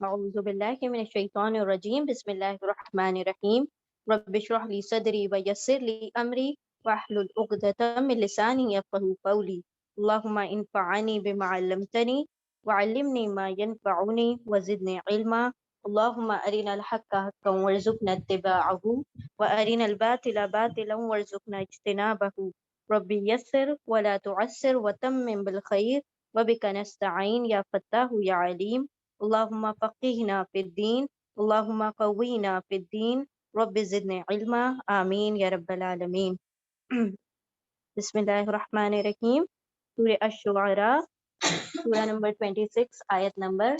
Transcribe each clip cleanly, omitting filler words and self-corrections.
اعوذ باللہ من الشیطان الرجیم بسم اللہ الرحمن الرحیم رب اشرح لی صدری ویسر لی امری واحلل عقدۃ من لسانی یفقهوا قولی اللہم انفعنی بما علمتنی وعلمنی ما ینفعنی وزدنی علما اللہم ارنا الحق حقا وارزقنا اتباعہ وارنا الباطل باطلا وارزقنا اجتنابہ رب یسر ولا تعسر وتمم بالخیر وبک نستعین یا فتاح یا علیم اللہم فقہنا فی الدین اللہم قوینا فی الدین رب زدنی علما آمین یا رب العالمین۔ بسم اللہ الرحمن الرحیم، سورہ الشعراء، سورہ نمبر 26، آیت نمبر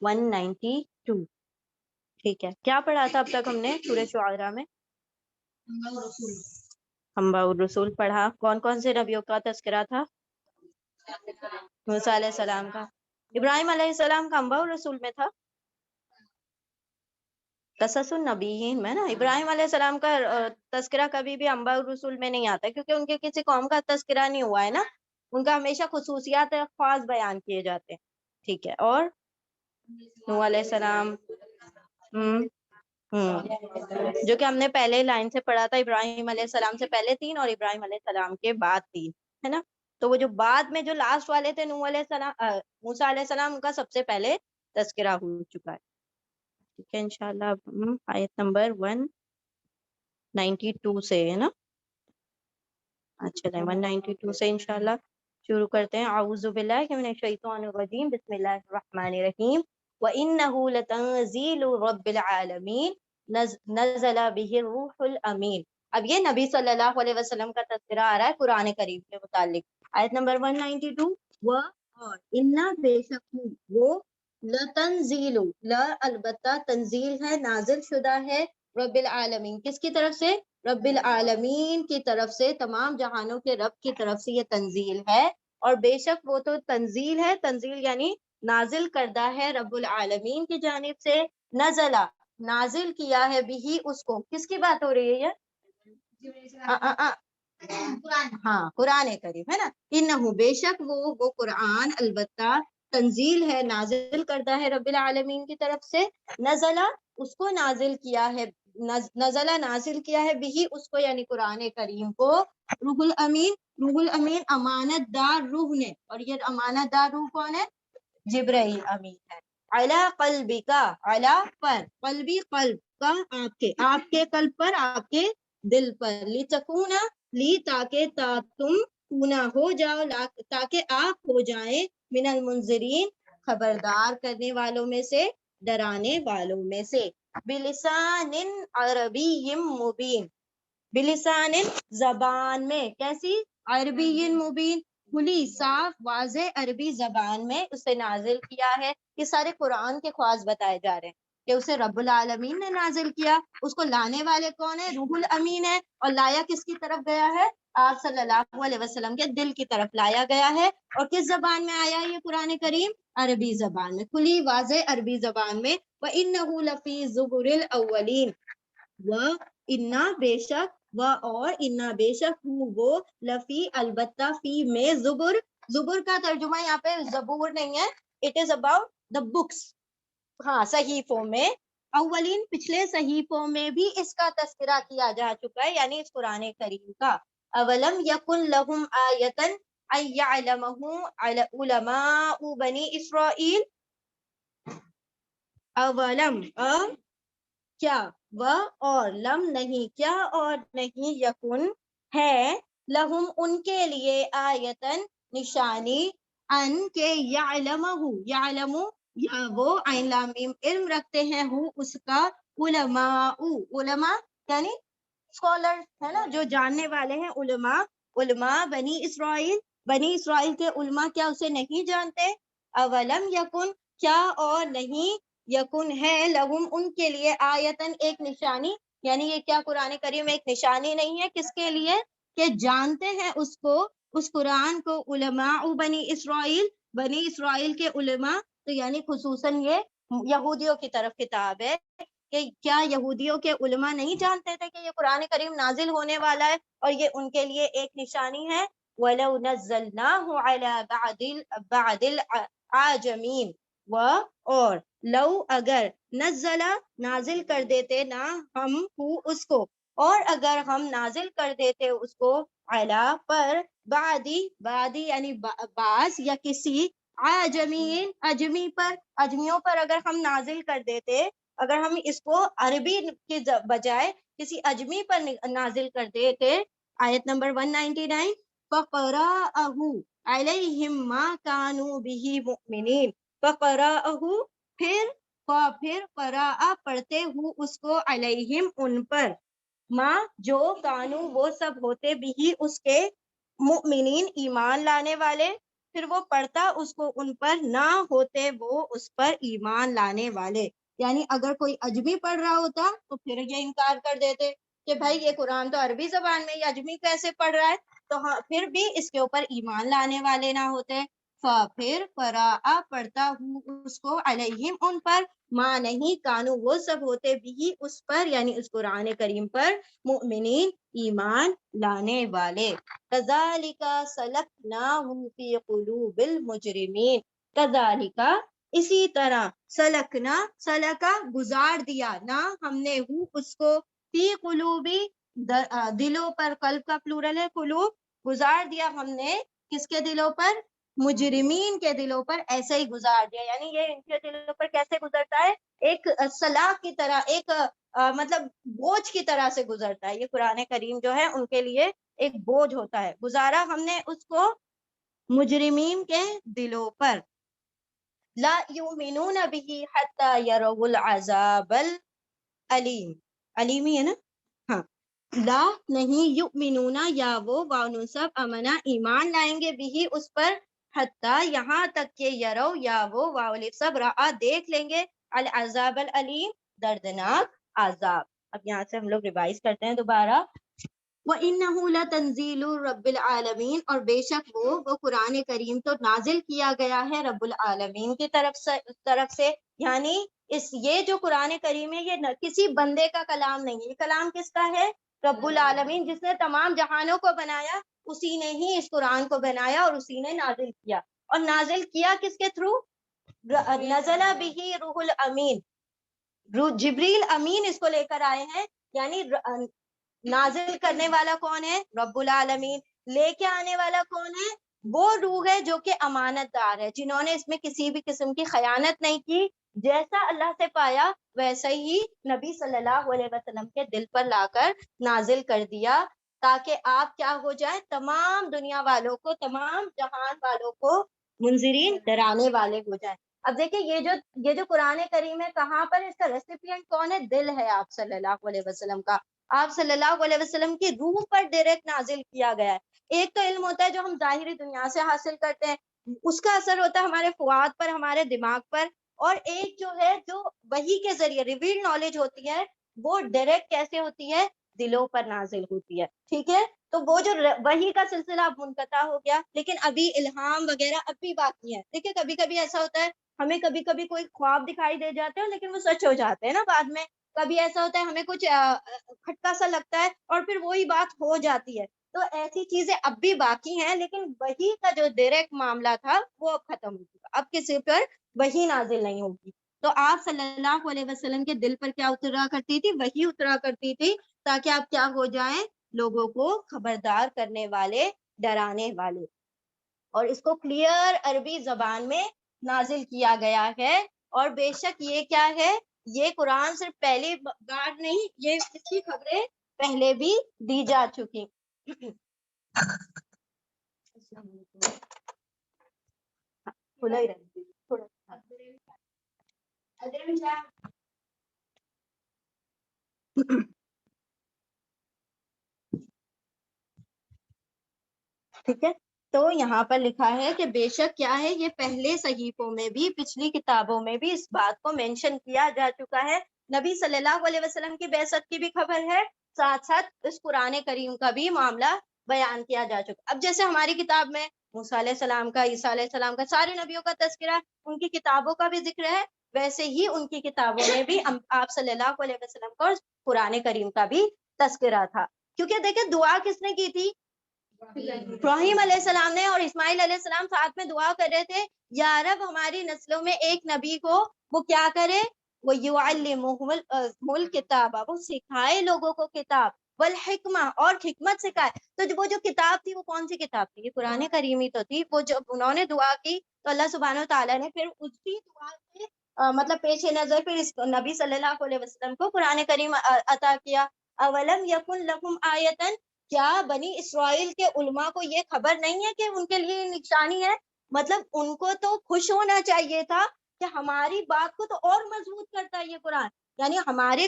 192۔ ٹھیک ہے، کیا پڑھا تھا اب تک ہم نے سورہ شعراء میں؟ انباء الرسول پڑھا۔ کون کون سے نبیوں کا تذکرہ تھا؟ موسیٰ علیہ السلام کا۔ ابراہیم علیہ السلام کا انباء الرسول میں تھا؟ قصص النبیین میں نا۔ ابراہیم علیہ السلام کا تذکرہ کبھی بھی انباء الرسول میں نہیں آتا کیونکہ ان کے کسی قوم کا تذکرہ نہیں ہوا ہے نا، ان کا ہمیشہ خصوصیات خاص بیان کیے جاتے ہیں۔ ٹھیک ہے، اور نوح علیہ السلام جو کہ ہم نے پہلے لائن سے پڑھا تھا، ابراہیم علیہ السلام سے پہلے 3 اور ابراہیم علیہ السلام کے بعد 3 ہے نا۔ تو وہ جو بعد میں جو لاسٹ والے تھے نوح علیہ السلام، موسیٰ علیہ السلام، ان کا سب سے پہلے تذکرہ ہو چکا ہے۔ ٹھیک ہے، انشاءاللہ آیت نمبر 192 سے ہے نا۔ اچھا 192 سے انشاءاللہ شروع کرتے ہیں۔ اعوذ باللہ من الشیطان الرجیم بسم اللہ الرحمن الرحیم وَإِنَّهُ لَتَنزِيلُ رَبِّ الْعَالَمِينَ نَزَلَ بِهِ الرُّوحُ الْأَمِينُ۔ اب یہ نبی صلی اللہ علیہ وسلم کا تذکرہ آ رہا ہے قرآن کریم کے متعلق۔ آیت نمبر 192، وہ اور اِنَّا بے شک وہ لَتَنزِيلُ، لا البتہ تنزیل ہے، نازل شدہ ہے، رب العالمین، کس کی طرف سے؟ رب العالمین کی طرف سے، تمام جہانوں کے رب کی طرف سے یہ تنزیل ہے۔ اور بے شک وہ تو تنزیل ہے، تنزیل یعنی نازل کردہ ہے رب العالمین کی جانب سے، نزلہ نازل کیا ہے بھی اس کو، کس کی بات ہو رہی ہے یہ؟ ہاں قرآن کریم ہے نا۔ انہو بے شک وہ قرآن البتہ تنزیل ہے، نازل کردہ ہے رب العالمین کی طرف سے، نزلہ اس کو نازل کیا ہے، نزلہ نازل کیا ہے بھی اس کو یعنی قرآن کریم کو، روح الامین، روح الامین امانت دار روح نے، اور یہ امانت دار روح کون ہے؟ جبرائیل امین ہے۔ علی قلبک، علی پر، قلبی قلب کا، آپ کے قلب پر، آپ کے دل پر، لتکون لی تاکہ تم کونا ہو جاؤ، تاکہ آپ ہو جائیں، من المنذرین خبردار کرنے والوں میں سے، ڈرانے والوں میں سے، بلسان عربی مبین، بلسان زبان میں، کیسی؟ عربی مبین، کھلی صاف واضح عربی زبان میں اسے نازل کیا ہے۔ یہ سارے قرآن کے خواص بتائے جا رہے ہیں کہ اسے رب العالمین نے نازل کیا، اس کو لانے والے کون ہیں؟ روح الامین ہے، اور لایا کس کی طرف گیا ہے؟ آپ صلی اللہ علیہ وسلم کے دل کی طرف لایا گیا ہے۔ اور کس زبان میں آیا ہے یہ قرآن کریم؟ عربی زبان میں، کھلی واضح عربی زبان میں۔ وَإِنَّهُ لَفِي زُبُرِ الْأَوَّلِينَ، وَإِنَّا بے شک، و اور انا بے شک وہ، لفی البتہ، فی میں، زبر، زبر کا ترجمہ یہاں پہ زبور نہیں ہے، it is about the books, ہاں صحیفوں میں، اولین پچھلے صحیفوں میں بھی اس کا تذکرہ کیا جا چکا ہے، یعنی اس قرآن کریم کا۔ اولم یکن لہم آیتن ان یعلمہ علماء بنی اسرائیل، اولم کیا، وہ اور، لم نہیں، کیا اور نہیں، یکن ہے، لہم ان کے لیے، آیتن نشانی، ان کے، یعلمہ یعلم، یا وہ عین لام میم علم رکھتے ہیں، اس کا، علماء، علماء یعنی اسکالر ہے نا، جو جاننے والے ہیں، علماء، علماء بنی اسرائیل، بنی اسرائیل کے علماء کیا اسے نہیں جانتے؟ اولم یکن کیا اور نہیں، یکن ہے، لہم ان کے لیے، آیتن ایک نشانی، یعنی یہ کیا قرآن کریم ایک نشانی نہیں ہے کس کے لیے؟ کہ جانتے ہیں اس کو، اس قرآن کو، علماء بنی اسرائیل، بنی اسرائیل کے علماء، تو یعنی خصوصاً یہ یہودیوں کی طرف کتاب ہے کہ کیا یہودیوں کے علماء نہیں جانتے تھے کہ یہ قرآن کریم نازل ہونے والا ہے اور یہ ان کے لیے ایک نشانی ہے؟ وَلَوْ نَزَّلْنَاهُ عَلَى بَعْضِ الْأَعْجَمِينَ، اور لو اگر نزلہ نازل کر دیتے نا ہم اس کو، اور اگر ہم نازل کر دیتے اس کو علا پر بعدی یعنی بعض یا کسی عجمین اجمی پر، اجمیوں پر اگر ہم نازل کر دیتے، اگر ہم اس کو عربی کے بجائے کسی اجمی پر نازل کر دیتے. آیت نمبر 199 فَقَرَأَهُ عَلَيْهِمْ مَا كَانُوا بِهِ مُؤْمِنِينَ فَقَرَأَهُ پھر قراء پڑھتے ہو اس کو علیہم ان پر، ماں جو کانو وہ سب ہوتے بھی اس کے، مؤمنین ایمان لانے والے، پھر وہ پڑھتا اس کو ان پر، نہ ہوتے وہ اس پر ایمان لانے والے. یعنی اگر کوئی اجمی پڑھ رہا ہوتا تو پھر یہ انکار کر دیتے کہ بھائی یہ قرآن تو عربی زبان میں، یہ اجمی کیسے پڑھ رہا ہے، تو ہاں پھر بھی اس کے اوپر ایمان لانے والے نہ ہوتے. پھر قراء پڑھتا ہوں اس کو علیہم ان پر، ماں نہیں کانو وہ سب ہوتے بھی اس پر یعنی اس قرآن کریم پر، مؤمنین ایمان لانے والے. کذالک سلکناہ فی قلوب المجرمین، کذالک اسی طرح، سلکنا سلکا گزار دیا، نہ ہم نے اس کو، فی قلوبی دلوں پر، قلب کا پلورل ہے قلوب، گزار دیا ہم نے کس کے دلوں پر، مجرمین کے دلوں پر ایسے ہی گزار دیا. یعنی یہ ان کے دلوں پر کیسے گزرتا ہے، ایک سلاخ کی طرح، ایک مطلب بوجھ کی طرح سے گزرتا ہے. یہ قرآن کریم جو ہے ان کے لیے ایک بوجھ ہوتا ہے. گزارا ہم نے اس کو مجرمین کے دلوں پر. لا یؤمنون به حتی یروا العذاب العلیم، علیم ہی ہے نا، ہاں. لا نہیں، یؤمنون یا وہ وانو سب، امنا ایمان لائیں گے، بھی اس پر، حتی یہاں تک کہ، یرو یا وہ واولف سب، رآ دیکھ لیں گے، العذاب العلیم دردناک عذاب. اب یہاں سے ہم لوگ ریوائز کرتے ہیں دوبارہ. وَإِنَّهُ لَتَنزِيلُ رَبِّ الْعَالَمِينَ، اور بے شک وہ قرآن کریم تو نازل کیا گیا ہے رب العالمین کی طرف سے. یعنی یہ جو قرآن کریم ہے یہ کسی بندے کا کلام نہیں ہے، یہ کلام کس کا ہے، رب العالمین، جس نے تمام جہانوں کو بنایا، اسی نے ہی اس قرآن کو بنایا اور اسی نے نازل کیا. اور نازل کیا کس کے تھرو، نزل بہ روح الامین، جبریل امین اس کو لے کر آئے ہیں. یعنی نازل کرنے والا کون ہے، رب العالمین. لے کے آنے والا کون ہے، وہ روح ہے جو کہ امانت دار ہے، جنہوں نے اس میں کسی بھی قسم کی خیانت نہیں کی. جیسا اللہ سے پایا ویسا ہی نبی صلی اللہ علیہ وسلم کے دل پر لا کر نازل کر دیا، تاکہ آپ کیا ہو جائے، تمام دنیا والوں کو، تمام جہان والوں کو منذرین، ڈرانے والے ہو جائیں. اب دیکھیں یہ جو قرآن کریم ہے، کہاں پر اس کا ریسیپینٹ کون ہے، دل ہے آپ صلی اللہ علیہ وسلم کا. آپ صلی اللہ علیہ وسلم کی روح پر ڈائریکٹ نازل کیا گیا ہے. ایک تو علم ہوتا ہے جو ہم ظاہری دنیا سے حاصل کرتے ہیں، اس کا اثر ہوتا ہے ہمارے فؤاد پر، ہمارے دماغ پر. اور ایک جو ہے جو وحی کے ذریعے ریویل نالج ہوتی ہے، وہ ڈائریکٹ کیسے ہوتی ہے، دلوں پر نازل ہوتی ہے. ٹھیک ہے، تو وہ جو وحی کا سلسلہ اب منقطع ہو گیا، لیکن ابھی الہام وغیرہ اب بھی باقی ہے. دیکھیں کبھی کبھی ایسا ہوتا ہے، ہمیں کبھی کبھی کوئی خواب دکھائی دے جاتے ہیں لیکن وہ سچ ہو جاتے ہیں نا بعد میں. کبھی ایسا ہوتا ہے ہمیں کچھ کھٹکا سا لگتا ہے اور پھر وہی بات ہو جاتی ہے. تو ایسی چیزیں اب بھی باقی ہیں، لیکن وہی کا جو ڈائریکٹ معاملہ تھا وہ اب ختم ہو چکا. اب کسی پر وہی نازل نہیں ہوگی. تو آپ صلی اللہ علیہ وسلم کے دل پر کیا اترا کرتی تھی، وہی اترا کرتی تھی، تاکہ آپ کیا ہو جائیں، لوگوں کو خبردار کرنے والے، ڈرانے والے. اور اس کو کلیئر عربی زبان میں نازل کیا گیا ہے. اور بے شک یہ کیا ہے، یہ قرآن صرف پہلی بار نہیں، یہ اس کی خبریں پہلے بھی دی جا چکی. السلام علیکم. کھلا ہی رہے تھوڑا. ٹھیک ہے، تو یہاں پر لکھا ہے کہ بے شک کیا ہے، یہ پہلے صحیفوں میں بھی، پچھلی کتابوں میں بھی اس بات کو مینشن کیا جا چکا ہے. نبی صلی اللہ علیہ وسلم کی بعثت کی بھی خبر ہے، ساتھ ساتھ اس قرآن کریم کا بھی معاملہ بیان کیا جا چکا. اب جیسے ہماری کتاب میں موسیٰ علیہ السلام کا، عیسیٰ علیہ السلام کا، سارے نبیوں کا تذکرہ ہے، ان کی کتابوں کا بھی ذکر ہے، ویسے ہی ان کی کتابوں میں بھی آپ صلی اللہ علیہ وسلم کا اور قرآن کریم کا بھی تذکرہ تھا. کیونکہ دیکھیں دعا کس نے کی تھی، ابراہیم علیہ السلام نے، اور اسماعیل علیہ السلام ساتھ میں دعا کر رہے تھے یا رب ہماری نسلوں میں ایک نبی کو وہ کیا کرے، وہ یعلمہم الکتاب، وہ سکھائے لوگوں کو کتاب، والحکمہ اور حکمت سکھائے. تو وہ جو کتاب تھی وہ کون سی کتاب تھی؟ یہ قرآن کریم ہی تو تھی. وہ جب انہوں نے دعا کی تو اللہ سبحانہ وتعالیٰ نے پھر اسی دعا کے مطلب پیش نظر پھر اس نبی صلی اللہ علیہ وسلم کو قرآن کریم عطا کیا. اولم یکن لکم آیتن، کیا بنی اسرائیل کے علماء کو یہ خبر نہیں ہے کہ ان کے لیے نشانی ہے؟ مطلب ان کو تو خوش ہونا چاہیے تھا کہ ہماری بات کو تو اور مضبوط کرتا ہے یہ قرآن. یعنی ہمارے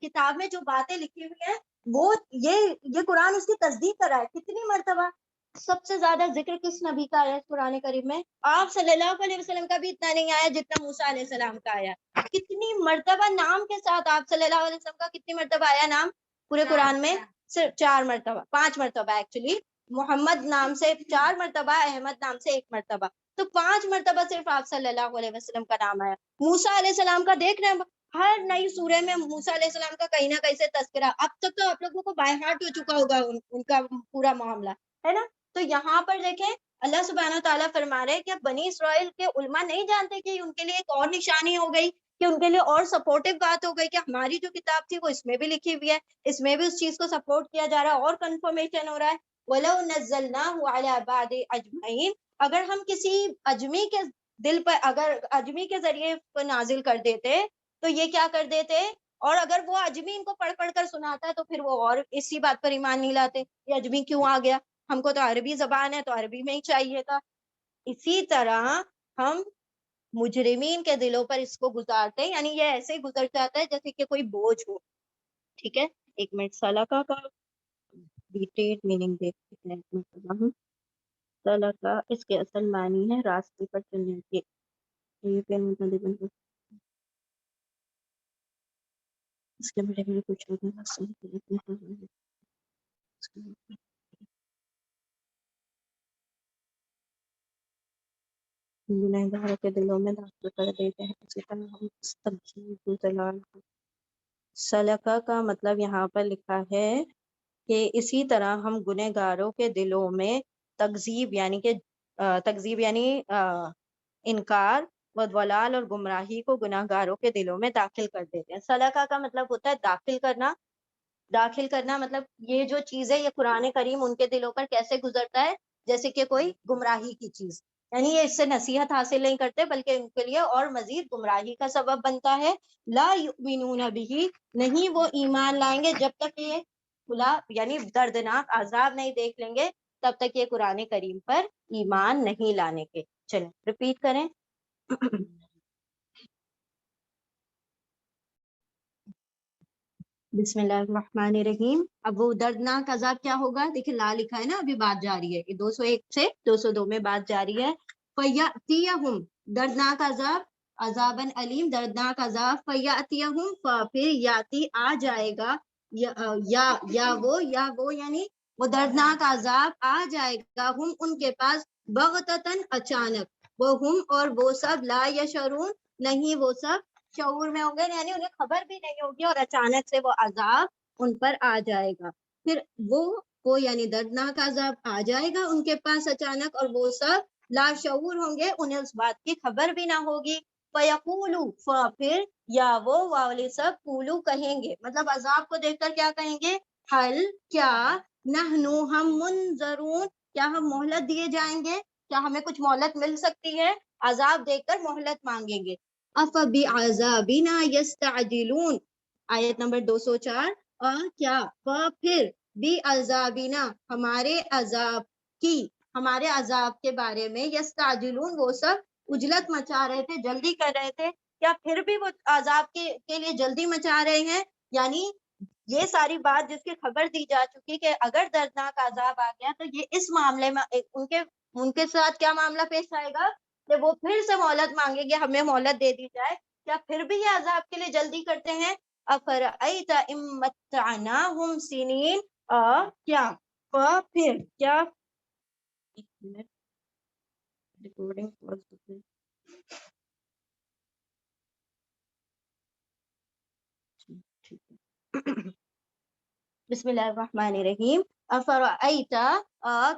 کتاب میں جو باتیں لکھی ہوئی ہیں وہ یہ قرآن اس کی تصدیق کرا ہے. کتنی مرتبہ سب سے زیادہ ذکر کس نبی کا آیا قرآن کریم میں؟ آپ صلی اللہ علیہ وسلم کا بھی اتنا نہیں آیا جتنا موسیٰ علیہ السلام کا آیا. کتنی مرتبہ نام کے ساتھ آپ صلی اللہ علیہ وسلم کا کتنی مرتبہ آیا نام پورے قرآن میں؟ صرف 4 مرتبہ، 5 مرتبہ ایکچولی. محمد نام سے 4 مرتبہ، احمد نام سے 1 مرتبہ، تو 5 مرتبہ صرف آپ صلی اللہ علیہ وسلم کا نام آیا. موسیٰ علیہ السلام کا دیکھ رہے ہیں ہر نئی سورہ میں موسیٰ علیہ السلام کا کہیں نہ کہیں سے تذکرہ. اب تک تو آپ لوگوں کو بائی ہارٹ ہو چکا ہوگا ان کا پورا معاملہ، ہے نا؟ تو یہاں پر دیکھیں اللہ سبحانہ تعالیٰ فرما رہے کہ بنی اسرائیل کے علماء نہیں جانتے کہ ان کے لیے ایک اور نشانی ہو گئی، کہ ان کے لیے اور سپورٹیو بات ہو گئی کہ ہماری جو کتاب تھی وہ اس میں بھی لکھی ہوئی ہے، اس میں بھی اس چیز کو سپورٹ کیا جا رہا ہے اور کنفرمیشن ہو رہا ہے. وَلَوْ نَزَّلْنَاهُ عَلَى بَعْضِ أَجْمَعِينَ، اگر ہم کسی اجمی کے دل پر، اگر اجمی کے ذریعے کو نازل کر دیتے تو یہ کیا کر دیتے، اور اگر وہ اجمی ان کو پڑھ پڑھ کر سناتا تو پھر وہ اور اسی بات پر ایمان نہیں لاتے. یہ اجمی کیوں آ گیا، ہم کو تو عربی زبان ہے تو عربی میں ہی چاہیے تھا. اسی طرح ہم مجرمین کے دلوں پر اس کو گزارتے ہیں، یعنی یہ ایسے ہی گزر جاتا ہے جیسے کہ کوئی بوجھ ہو. ٹھیک ہے، 1 منٹ. سلکہ کا ڈیٹیل میننگ دیکھتے ہیں. سلکہ اس کے اصل معنی ہے راستے پر چلنے کے. اس کے بارے میں کچھ گنہگاروں کے دلوں میں داخل کر دیتے ہیں. اسی طرح ہم تبدیل دلال. سلکہ کا مطلب یہاں پر لکھا ہے کہ اسی طرح ہم گنہگاروں کے دلوں میں تکذیب یعنی انکار و ضلال اور گمراہی کو گناہگاروں کے دلوں میں داخل کر دیتے ہیں. سلکہ کا مطلب ہوتا ہے داخل کرنا مطلب یہ جو چیز ہے یہ قرآن کریم ان کے دلوں پر کیسے گزرتا ہے، جیسے کہ کوئی گمراہی کی چیز. یعنی یہ اس سے نصیحت حاصل نہیں کرتے بلکہ ان کے لیے اور مزید گمراہی کا سبب بنتا ہے. لا یؤمنون بہ، نہیں وہ ایمان لائیں گے جب تک یہ کھلا یعنی دردناک عذاب نہیں دیکھ لیں گے، تب تک یہ قرآن کریم پر ایمان نہیں لانے کے. چلیں ریپیٹ کریں. بسم اللہ الرحمن الرحیم. اب وہ دردناک عذاب کیا ہوگا؟ دیکھیں لا لکھا ہے نا، ابھی بات جاری ہے، یہ 201 سے 202 میں بات جاری ہے. فَيَأْتِيَهُمْ، دردناک عذاب، عذابًا علیم، دردناک عذاب. فَيَأْتِيَهُمْ، پھر یاتی آ جائے گا، یا وہ یعنی وہ دردناک عذاب آ جائے گا، ہم ان کے پاس، بغتتاً اچانک، وہ ہم اور وہ سب، لا یشعرون، نہیں وہ سب شعور میں ہوں گے، یعنی انہیں خبر بھی نہیں ہوگی اور اچانک سے وہ عذاب ان پر آ جائے گا. پھر وہ یعنی دردناک عذاب آ جائے گا ان کے پاس اچانک اور وہ سب لا شعور ہوں گے، انہیں اس بات کی خبر بھی نہ ہوگی. فَيَقُولُوا، پھر یا وہ والے سب قولو کہیں گے، مطلب عذاب کو دیکھ کر کیا کہیں گے؟ حل، کیا، نحنو، ہم، منظرون، کیا ہم مہلت دیے جائیں گے، کیا ہمیں کچھ مہلت مل سکتی ہے؟ عذاب دیکھ کر مہلت مانگیں گے. افبعذابنا یستعجلون، آیت نمبر 204. کیا پھر بھی عذابنا، ہمارے عذاب کے بارے میں، یستعجلون، وہ سب عجلت مچا رہے تھے، جلدی کر رہے تھے. کیا پھر بھی وہ عذاب کے لیے جلدی مچا رہے ہیں؟ یعنی یہ ساری بات جس کی خبر دی جا چکی کہ اگر دردناک عذاب آ گیا تو یہ اس معاملے میں ان کے ساتھ کیا معاملہ پیش آئے گا کہ وہ پھر سے مہلت مانگیں گے، ہمیں مہلت دے دی جائے. کیا پھر بھی یہ عذاب کے لیے جلدی کرتے ہیں؟ افرأیت ان متعناہم سنین، کیا پھر کیا بسم اللہ الرحمن الرحیم. افرأیت،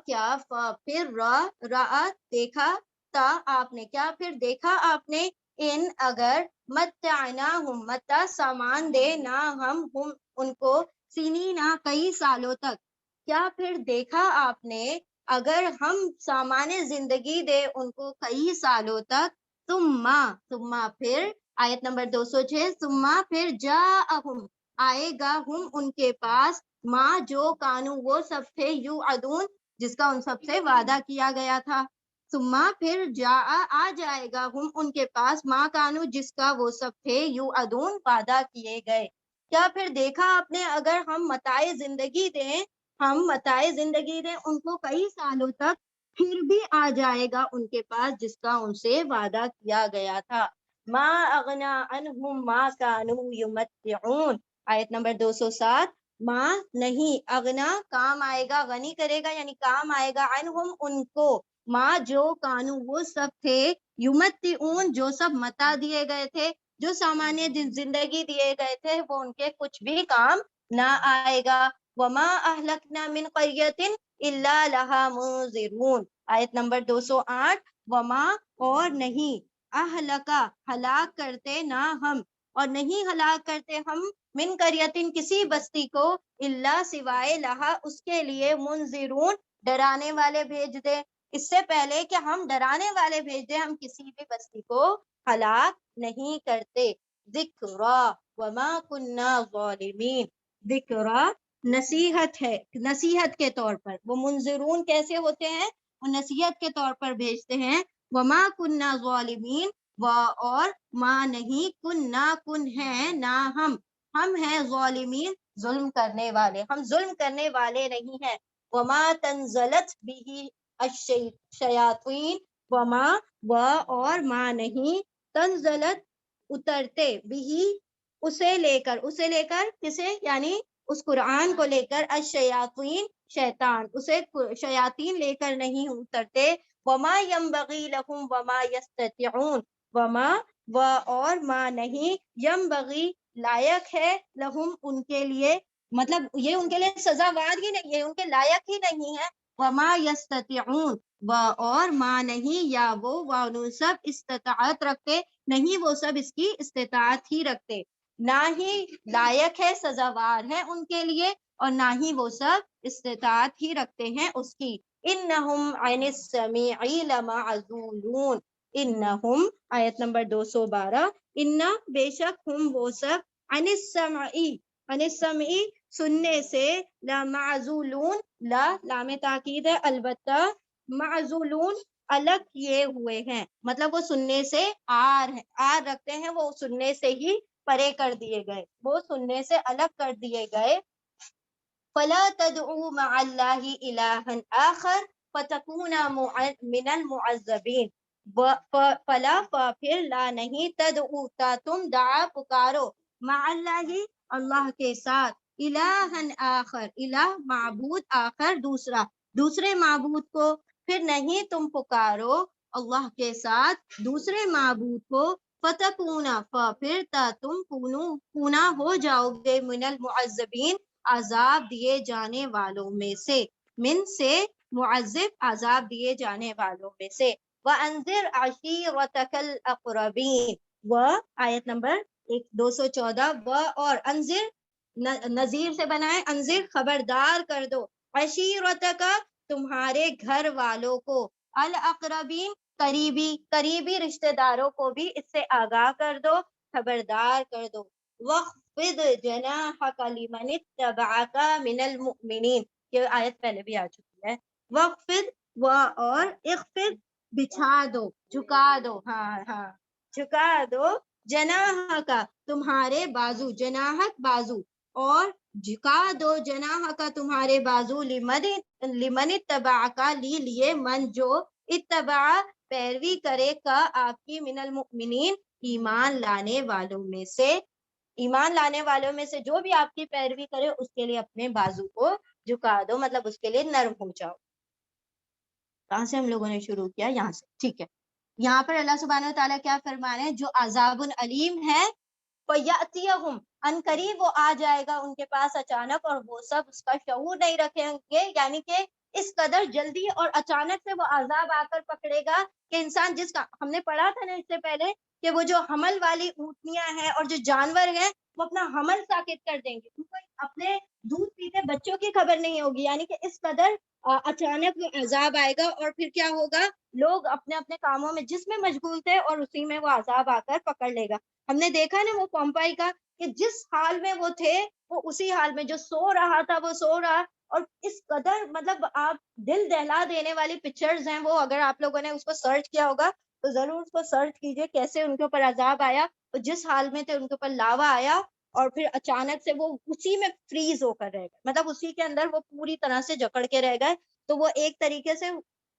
کیا پھر رأت دیکھا، امتا آپ نے کیا پھر دیکھا آپ نے ان اگر متعناہم متا سامان دے نہ ہم ان کو سنینا کئی سالوں تک، کیا پھر دیکھا آپ نے اگر ہم سامان زندگی دے ان کو کئی سالوں تک، ثم پھر آیت نمبر 206 ثم پھر جاءہم آئے گا ہم ان کے پاس ماں جو کانو وہ سب تھے یوعدون جس کا ان سب سے وعدہ کیا گیا تھا، ثم پھر آ جائے گا ہم ان کے پاس ماں کانو جس کا وہ سب تھے یوعدون وعدہ کیے گئے۔ کیا پھر دیکھا آپ نے اگر ہم متاع زندگی دیں ان کو کئی سالوں تک، پھر بھی آ جائے گا ان کے پاس جس کا ان سے وعدہ کیا گیا تھا۔ ما اغنا عنہم ما کانوا یمتعون، آیت نمبر 207 ما نہیں، اغنا کام آئے گا، غنی کرے گا یعنی کام آئے گا، عنہم ان کو، ما جو کانو وہ سب تھے، یمتعون جو سب متا دیے گئے تھے، جو سامانیہ زندگی دیے گئے تھے وہ ان کے کچھ بھی کام نہ آئے گا۔ وما اہلکنا من قریۃ الا لها منذرون، آیت نمبر 208 وما اور نہیں، اہلکا ہلاک کرتے نہ ہم، اور نہیں ہلاک کرتے ہم، من قریۃ کسی بستی کو، الا سوائے لہا اس کے لیے، منذرون ڈرانے والے بھیج دے، اس سے پہلے کہ ہم ڈرانے والے بھیج دیں ہم کسی بھی بستی کو ہلاک نہیں کرتے۔ ذکرا وما کننا ظالمین، ذکرا نصیحت ہے، نصیحت کے طور پر، وہ منذرون کیسے ہوتے ہیں، وہ نصیحت کے طور پر بھیجتے ہیں۔ وما کننا ظالمین اور ما نہیں، کننا کن ہے نہ ہم ہیں ظالمین ظلم کرنے والے، ہم ظلم کرنے والے نہیں ہیں۔ وما تنزلت به الشیاطین، وما اور ما نہیں، تنزلت اترتے، بھی اسے لے کر کسے یعنی اس قرآن کو لے کر، الشیاطین شیطان، اسے شیاطین لے کر نہیں اترتے۔ وما ینبغی لہم وما یستطیعون، وما اور ما نہیں، ینبغی لائق ہے، لہم ان کے لیے، مطلب یہ ان کے لیے سزاوار ہی نہیں، یہ ان کے لائق ہی نہیں ہے۔ وما یستطیعون اور ما نہیں، یا وہ سب استطاعت رکھتے نہیں، وہ سب اس کی استطاعت ہی رکھتے، نہ ہی لائق ہے، سزاوار ہے ان کے لیے، اور نہ ہی وہ سب استطاعت ہی رکھتے ہیں اس کی۔ انہم عن السمیع لمعزولون، انہم آیت نمبر 212 ان بے شک ہم وہ سب، عن السمع سننے سے، لمعزولون لام تاکید ہے، البتہ معزولون الگ کیے ہوئے ہیں، مطلب وہ سننے سے آر رکھتے ہیں، وہ سننے سے ہی پرے کر دیے گئے، وہ سننے سے الگ کر دیے گئے۔ فلا تدعوا مع اللہ الہا آخر فتکونا من المعذبین، فلا پھر لا نہیں، تدعوا تم دعا پکارو، مع اللہ اللہ کے ساتھ، الہا آخر الہ معبود، آخر دوسرے معبود کو، پھر نہیں تم پکارو اللہ کے ساتھ دوسرے معبود کو، فتکونا پھر تم کونا ہو جاؤ گے، من المعذبین عذاب دیے جانے والوں میں سے، من سے معذب عذاب دیے جانے والوں میں سے۔ وَأَنذِرْ عَشِيرَتَكَ الْأَقْرَبِينَ، آیت نمبر 214 اور انذر نذیر سے بنائے، انذر خبردار کر دو، عشیرتک تمہارے گھر والوں کو، الاقربین قریبی رشتہ داروں کو بھی اس سے آگاہ کر دو، خبردار کر دو۔ وَخْفِضْ جَنَاحَكَ لِمَنِ اتَّبَعَكَ مِنَ الْمُؤْمِنِينَ، یہ آیت پہلے بھی آ چکی ہے۔ وَخْفِضْ اور اخفض بچھا دو، جھکا دو، ہاں جھکا دو، جناح کا تمہارے بازو، جناحت بازو، اور جھکا دو جناح کا تمہارے بازو، لمن اتبع کا لیے من جو، اتبع پیروی کرے، کا آپ کی، من المؤمنین ایمان لانے والوں میں سے، ایمان لانے والوں میں سے جو بھی آپ کی پیروی کرے اس کے لیے اپنے بازو کو جھکا دو، مطلب اس کے لیے نرم ہو جاؤ۔ کہاں سے ہم لوگوں نے شروع کیا؟ یہاں سے، ٹھیک ہے۔ یہاں پر اللہ سبحانہ وتعالیٰ کیا فرما رہے ہیں؟ جو عذاب علیم ہے، فَيَأْتِيَهُمْ ان قریب وہ آ جائے گا ان کے پاس اچانک، اور وہ سب اس کا شعور نہیں رکھیں گے، یعنی کہ اس قدر جلدی اور اچانک سے وہ عذاب آ کر پکڑے گا کہ انسان جس کا ہم نے پڑھا تھا نا اس سے پہلے کہ وہ جو حمل والی اونٹنیاں ہیں اور جو جانور ہیں وہ اپنا حمل ساکت کر دیں گے، ان کو اپنے دودھ پیتے بچوں کی خبر نہیں ہوگی، یعنی کہ اس قدر اچانک وہ عذاب آئے گا اور پھر کیا ہوگا، لوگ اپنے اپنے کاموں میں جس میں مشغول تھے اور اسی میں وہ عذاب آ کر پکڑ لے گا۔ ہم نے دیکھا نا وہ پومپائی کا کہ جس حال میں وہ تھے وہ اسی حال میں، جو سو رہا تھا وہ سو رہا، اور اس قدر مطلب آپ دل دہلا دینے والی پکچرز ہیں وہ، اگر آپ لوگوں نے اس کو سرچ کیا ہوگا تو ضرور اس کو سرچ کیجئے، کیسے ان کے اوپر عذاب آیا، وہ جس حال میں تھے ان کے اوپر لاوا آیا اور پھر اچانک سے وہ اسی میں فریز ہو کر رہ گئے، مطلب اسی کے اندر وہ پوری طرح سے جکڑ کے رہ گئے۔ تو وہ ایک طریقے سے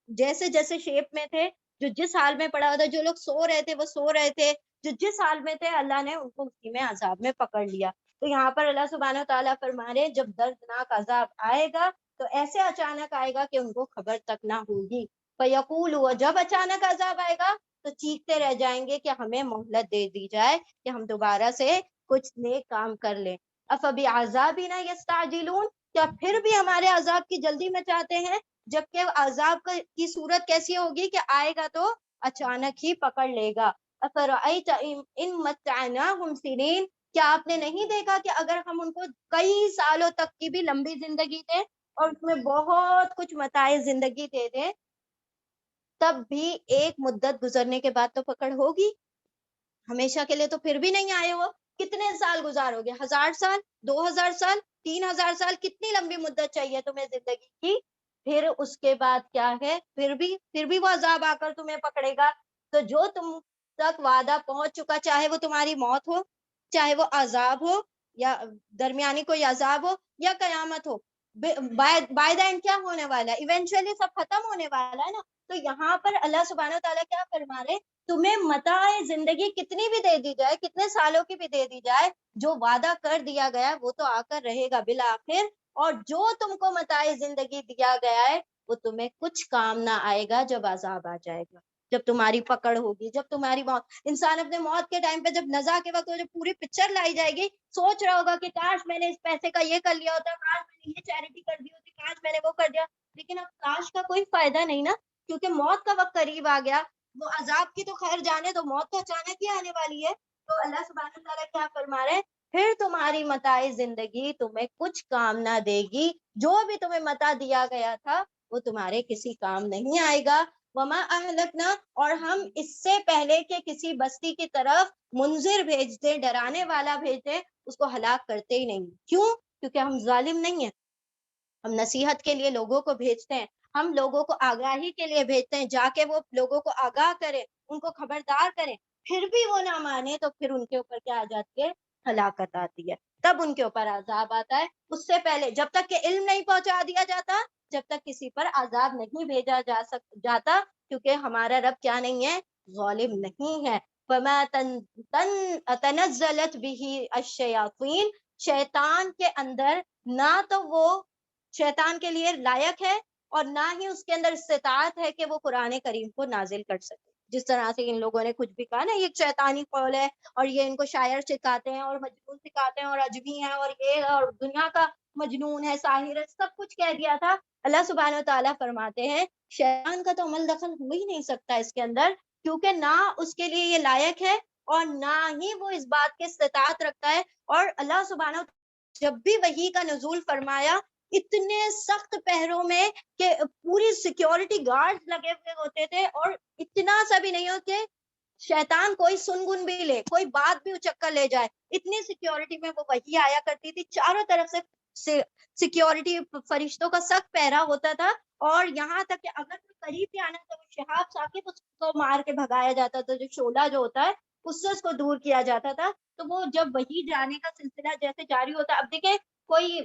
جیسے جیسے شیپ میں تھے، جو جس حال میں پڑا ہوا تھا، جو لوگ سو رہے تھے وہ سو رہے تھے، جو جس حال میں تھے اللہ نے ان کو اسی میں عذاب میں پکڑ لیا۔ تو یہاں پر اللہ سبحانہ تعالیٰ فرما رہے جب دردناک عذاب آئے گا تو ایسے اچانک آئے گا کہ ان کو خبر تک نہ ہوگی۔ فَيَقُولُوا، جب اچانک عذاب آئے گا تو چیختے رہ جائیں گے کہ ہمیں مہلت دے دی جائے کہ ہم دوبارہ سے کچھ نیک کام کر لیں۔ أَفَبِعَذَابِنَا يَسْتَعْجِلُونَ، کیا پھر بھی ہمارے عذاب کی جلدی مچاتے ہیں، جبکہ عذاب کی صورت کیسی ہوگی کہ آئے گا تو اچانک ہی پکڑ لے گا۔ أَفَرَأَيْتَ إِن مَّتَّعْنَاهُمْ سِنِينَ، کیا آپ نے نہیں دیکھا کہ اگر ہم ان کو کئی سالوں تک کی بھی لمبی زندگی دیں اور اس میں بہت کچھ متاع زندگی دے دیں، تب بھی ایک مدت گزرنے کے بعد تو پکڑ ہوگی، ہمیشہ کے لیے تو پھر بھی نہیں آئے ہو۔ کتنے سال گزارو گے؟ 1000 سال، 2000 سال، 3000 سال، کتنی لمبی مدت چاہیے تمہیں زندگی کی؟ پھر اس کے بعد کیا ہے، پھر بھی وہ عذاب آ کر تمہیں پکڑے گا۔ تو جو تم تک وعدہ پہنچ چکا، چاہے وہ تمہاری موت ہو، چاہے وہ عذاب ہو، یا درمیانی کوئی عذاب ہو، یا قیامت ہو، بائی دا اینڈ کیا ہونے والا ہے، ایونچولی سب ختم ہونے والا ہے نا۔ تو یہاں پر اللہ سبحانہ تعالیٰ کیا فرما رہے، تمہیں متاع زندگی کتنی بھی دے دی جائے، کتنے سالوں کی بھی دے دی جائے، جو وعدہ کر دیا گیا وہ تو آ کر رہے گا بالآخر، اور جو تم کو متاع زندگی دیا گیا ہے وہ تمہیں کچھ کام نہ آئے گا جب عذاب آ جائے گا، جب تمہاری پکڑ ہوگی، جب تمہاری موت۔ انسان اپنے موت کے ٹائم پہ جب نزا کے وقت جب پوری پکچر لائی جائے گی، سوچ رہا ہوگا کہ کاش میں نے اس پیسے کا یہ کر لیا ہوتا، کاش میں نے یہ چیریٹی کر دی ہوتی، کاش میں نے وہ کر دیا، لیکن اب کاش کا کوئی فائدہ نہیں نا، کیونکہ موت کا وقت قریب آ گیا۔ وہ عذاب کی تو خیر جانے تو، موت تو اچانک ہی آنے والی ہے۔ تو اللہ سبحانہ تعالیٰ کیا فرما رہے ہیں، پھر تمہاری متاع زندگی تمہیں کچھ کام نہ دے گی، جو بھی تمہیں متاع دیا گیا تھا وہ تمہارے کسی کام نہیں آئے گا۔ وما اہلکنا، اور ہم اس سے پہلے کہ کسی بستی کی طرف منذر بھیجتے، ڈرانے والا بھیجتے، اس کو ہلاک کرتے ہی نہیں۔ کیوں؟ کیونکہ ہم ظالم نہیں ہیں، ہم نصیحت کے لیے لوگوں کو بھیجتے ہیں، ہم لوگوں کو آگاہی کے لیے بھیجتے ہیں، جا کے وہ لوگوں کو آگاہ کریں، ان کو خبردار کریں، پھر بھی وہ نہ مانے تو پھر ان کے اوپر کیا آ جاتی ہے، ہلاکت آتی ہے، تب ان کے اوپر عذاب آتا ہے۔ اس سے پہلے جب تک کہ علم نہیں پہنچا دیا جاتا، جب تک کسی پر عذاب نہیں بھیجا جاتا، کیونکہ ہمارا رب کیا نہیں ہے، ظالم نہیں ہے۔ فَمَا تَنَزَّلَتْ بِهِ الشَّيَاطِينُ، شیطان کے اندر نہ تو وہ شیطان کے لیے لائق ہے اور نہ ہی اس کے اندر استطاعت ہے کہ وہ قرآن کریم کو نازل کر سکے۔ جس طرح سے ان لوگوں نے کچھ بھی کہا نا، یہ ایک شیطانی قول ہے اور یہ ان کو شاعر سکھاتے ہیں اور مجنون سکھاتے ہیں اور اجمی ہے اور یہ اور دنیا کا مجنون ہے، ساحر ہے، سب کچھ کہہ دیا تھا۔ اللہ سبحانہ وتعالیٰ فرماتے ہیں شیطان کا تو عمل دخل ہو ہی نہیں سکتا اس کے اندر، کیونکہ نہ اس کے لیے یہ لائق ہے اور نہ ہی وہ اس بات کی استطاعت رکھتا ہے۔ اور اللہ سبحانہ جب بھی وحی کا نزول فرمایا، اتنے سخت پہروں میں کہ پوری سیکیورٹی گارڈ لگے ہوئے ہوتے تھے، اور اتنا سا بھی نہیں ہو کہ شیطان کوئی سنگن بھی لے، کوئی بات بھی اچک کر لے جائے، اتنی سیکیورٹی میں وہ وحی آیا کرتی تھی، چاروں طرف سے سیکیورٹی فرشتوں کا سخت پہرا ہوتا تھا، اور یہاں تک کہ اگر کوئی قریب بھی آنا تو وہ شہاب ثاقب اس کو مار کے بھگایا جاتا تھا، جو شعلہ جو ہوتا ہے اس سے اس کو دور کیا جاتا تھا۔ تو وہ جب وحی جانے کا سلسلہ جیسے جاری ہوتا ہے، اب دیکھیں کوئی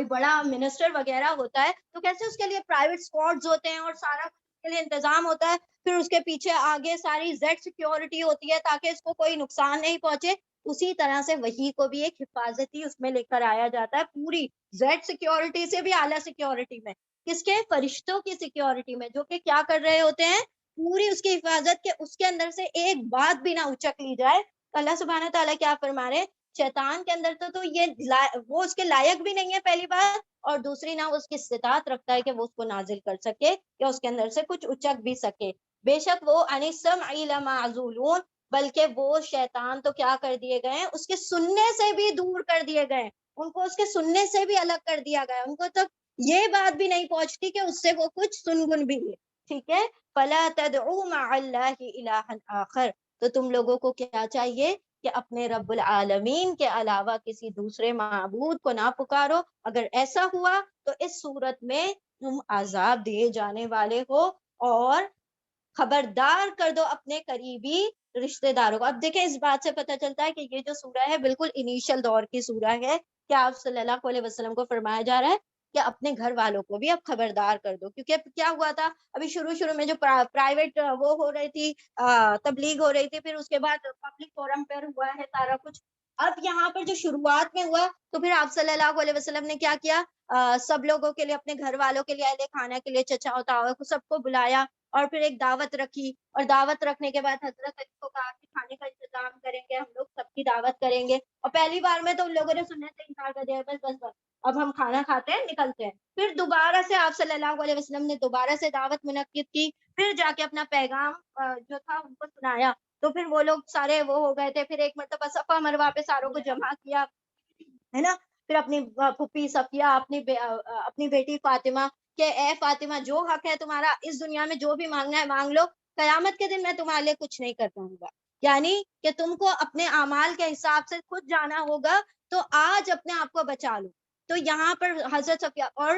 بڑا منسٹر وغیرہ ہوتا ہے تو کیسے اس کے لیے پرائیویٹ اسکواڈز ہوتے ہیں اور سارا اس کے لیے انتظام ہوتا ہے، پھر اس کے پیچھے آگے ساری زیڈ سیکیورٹی ہوتی ہے تاکہ اس کو کوئی نقصان نہیں پہنچے۔ اسی طرح سے وحی کو بھی ایک حفاظتی اس میں لے کر آیا جاتا ہے، پوری زیڈ سیکیورٹی سے بھی اعلیٰ سیکیورٹی میں، کس کے؟ فرشتوں کی سیکیورٹی میں، جو کہ کیا کر رہے ہوتے ہیں، پوری اس کی حفاظت کے، اس کے اندر سے ایک بات بھی نہ اچک لی جائے۔ اللہ سبحانہ تعالیٰ کیا فرما رہے ہیں شیطان کے اندر تو یہ وہ اس کے لائق بھی نہیں ہے پہلی بات، اور دوسری نہ وہ اس کی استطاعت رکھتا ہے کہ وہ اس کو نازل کر سکے یا اس کے اندر سے کچھ اچک بھی سکے. بے شک وہ عن السمع لمعزولون، بلکہ وہ شیطان تو کیا کر دیے گئے ہیں، اس کے سننے سے بھی دور کر دیے گئے، ان کو اس کے سننے سے بھی الگ کر دیا گیا، ان کو تو یہ بات بھی نہیں پہنچتی کہ اس سے وہ کچھ سن گن بھی لے. ٹھیک ہے. فلا تدعوا مع اللہ الہا آخر، تو تم لوگوں کو کیا چاہیے کہ اپنے رب العالمین کے علاوہ کسی دوسرے معبود کو نہ پکارو. اگر ایسا ہوا تو اس صورت میں تم عذاب دیے جانے والے ہو، اور خبردار کر دو اپنے قریبی رشتہ داروں کو. اب دیکھیں اس بات سے پتہ چلتا ہے کہ یہ جو سورہ ہے بالکل انیشل دور کی سورہ ہے کہ آپ صلی اللہ علیہ وسلم کو فرمایا جا رہا ہے کہ اپنے گھر والوں کو بھی اب خبردار کر دو. کیونکہ کیا ہوا تھا ابھی شروع میں جو پرائیویٹ وہ ہو رہی تھی، تبلیغ ہو رہی تھی، پھر اس کے بعد پبلک فورم پر ہوا ہے سارا کچھ. اب یہاں پر جو شروعات میں ہوا تو پھر آپ صلی اللہ علیہ وسلم نے کیا کیا، سب لوگوں کے لیے، اپنے گھر والوں کے لیے، اہل خانہ کے لیے، چچا تاؤ کو، سب کو بلایا، اور پھر ایک دعوت رکھی. اور دعوت رکھنے کے بعد حضرت علی کو کہا کہ کھانے کا انتظام کریں گے ہم لوگ، سب کی دعوت کریں گے. اور پہلی بار میں تو ان لوگوں نے سننے سے انکار کر دیا، بس بس بس اب ہم کھانا کھاتے ہیں نکلتے ہیں. پھر دوبارہ سے آپ صلی اللہ علیہ وسلم نے دوبارہ سے دعوت منعقد کی، پھر جا کے اپنا پیغام جو تھا ان کو سنایا. تو پھر وہ لوگ سارے وہ ہو گئے تھے. پھر ایک مرتبہ صفا مروا پہ ساروں کو جمع کیا ہے نا. پھر اپنی پھوپھی صفیہ، اپنی بیٹی فاطمہ کہ اے فاطمہ جو حق ہے تمہارا اس دنیا میں جو بھی مانگنا ہے مانگ لو، قیامت کے دن میں تمہارے لیے کچھ نہیں کر پاؤں گا. یعنی کہ تم کو اپنے اعمال کے حساب سے خود جانا ہوگا، تو آج اپنے آپ کو بچا لو. تو یہاں پر حضرت صفیہ اور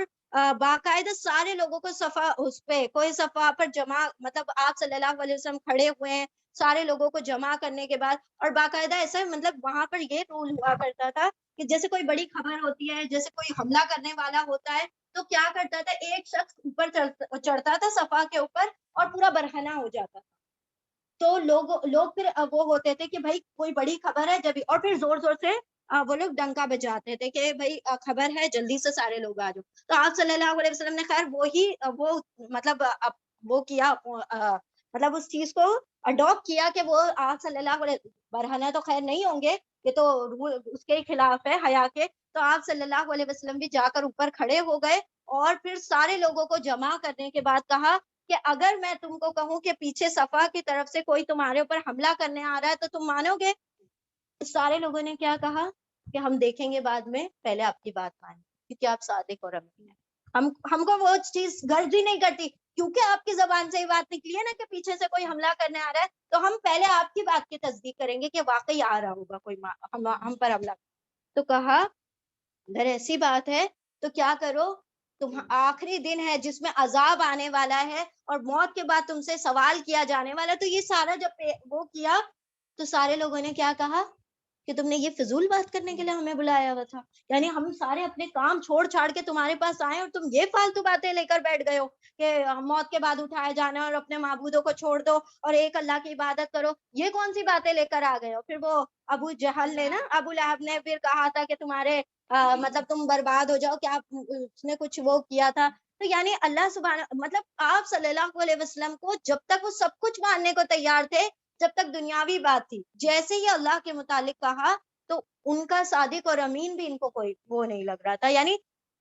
باقاعدہ سارے لوگوں کو صفا اس پہ کوئی صفا پر جمع، مطلب آپ صلی اللہ علیہ وسلم کھڑے ہوئے ہیں سارے لوگوں کو جمع کرنے کے بعد. اور باقاعدہ ایسا مطلب وہاں پر یہ رول ہوا کرتا تھا کہ جیسے کوئی بڑی خبر ہوتی ہے، جیسے کوئی حملہ کرنے والا ہوتا ہے، تو کیا کرتا تھا ایک شخص اوپر چڑھتا تھا صفا کے اوپر اور پورا برہنہ ہو جاتا تھا. تو لوگ پھر وہ ہوتے تھے کہ بھائی کوئی بڑی خبر ہے جب، اور پھر زور زور سے وہ لوگ ڈنکا بجاتے تھے کہ بھائی خبر ہے جلدی سے سارے لوگ آ جاؤ. تو آپ صلی اللہ علیہ وسلم نے خیر وہ مطلب وہ کیا، مطلب اس چیز کو اڈاپٹ کیا کہ وہ آپ صلی اللہ علیہ برہنہ تو خیر نہیں ہوں گے، یہ تو اس کے خلاف ہے حیا کے. تو آپ صلی اللہ علیہ وسلم بھی جا کر اوپر کھڑے ہو گئے، اور پھر سارے لوگوں کو جمع کرنے کے بعد کہا کہ اگر میں تم کو کہوں کہ پیچھے صفا کی طرف سے کوئی تمہارے اوپر حملہ کرنے آ رہا ہے تو تم مانو گے؟ سارے لوگوں نے کیا کہا کہ ہم دیکھیں گے بعد میں، پہلے آپ کی بات مانیں کیونکہ آپ صادق اور امین ہیں. ہم کو وہ چیز غرض ہی نہیں کرتی، کیونکہ آپ کی زبان سے یہ بات نکلی ہے نا کہ پیچھے سے کوئی حملہ کرنے آ رہا ہے، تو ہم پہلے آپ کی بات کی تصدیق کریں گے کہ واقعی آ رہا ہوگا کوئی ہم پر حملہ. تو کہا اگر ایسی بات ہے تو کیا کرو، تم آخری دن ہے جس میں عذاب آنے والا ہے اور موت کے بعد تم سے سوال کیا جانے والا. تو یہ سارا جب وہ کیا تو سارے لوگوں نے کیا کہا کہ تم نے یہ فضول بات کرنے کے لیے ہمیں بلایا ہوا تھا، یعنی ہم سارے اپنے کام چھوڑ چھاڑ کے تمہارے پاس آئے اور تم یہ فالتو باتیں لے کر بیٹھ گئے ہو کہ موت کے بعد اٹھایا جانا اور اپنے معبودوں کو چھوڑ دو اور ایک اللہ کی عبادت کرو. یہ کون سی باتیں لے کر آ گئے ہو؟ پھر وہ ابو جہل نے نا، ابو لہب نے پھر کہا تھا کہ تمہارے مطلب تم برباد ہو جاؤ، کیا اس نے کچھ وہ کیا تھا. تو یعنی اللہ سبحانہ، مطلب آپ صلی اللہ علیہ وسلم کو جب تک وہ سب کچھ ماننے کو تیار تھے جب تک دنیاوی بات تھی، جیسے ہی اللہ کے متعلق کہا تو ان کا صادق اور امین بھی ان کو کوئی وہ نہیں لگ رہا تھا. یعنی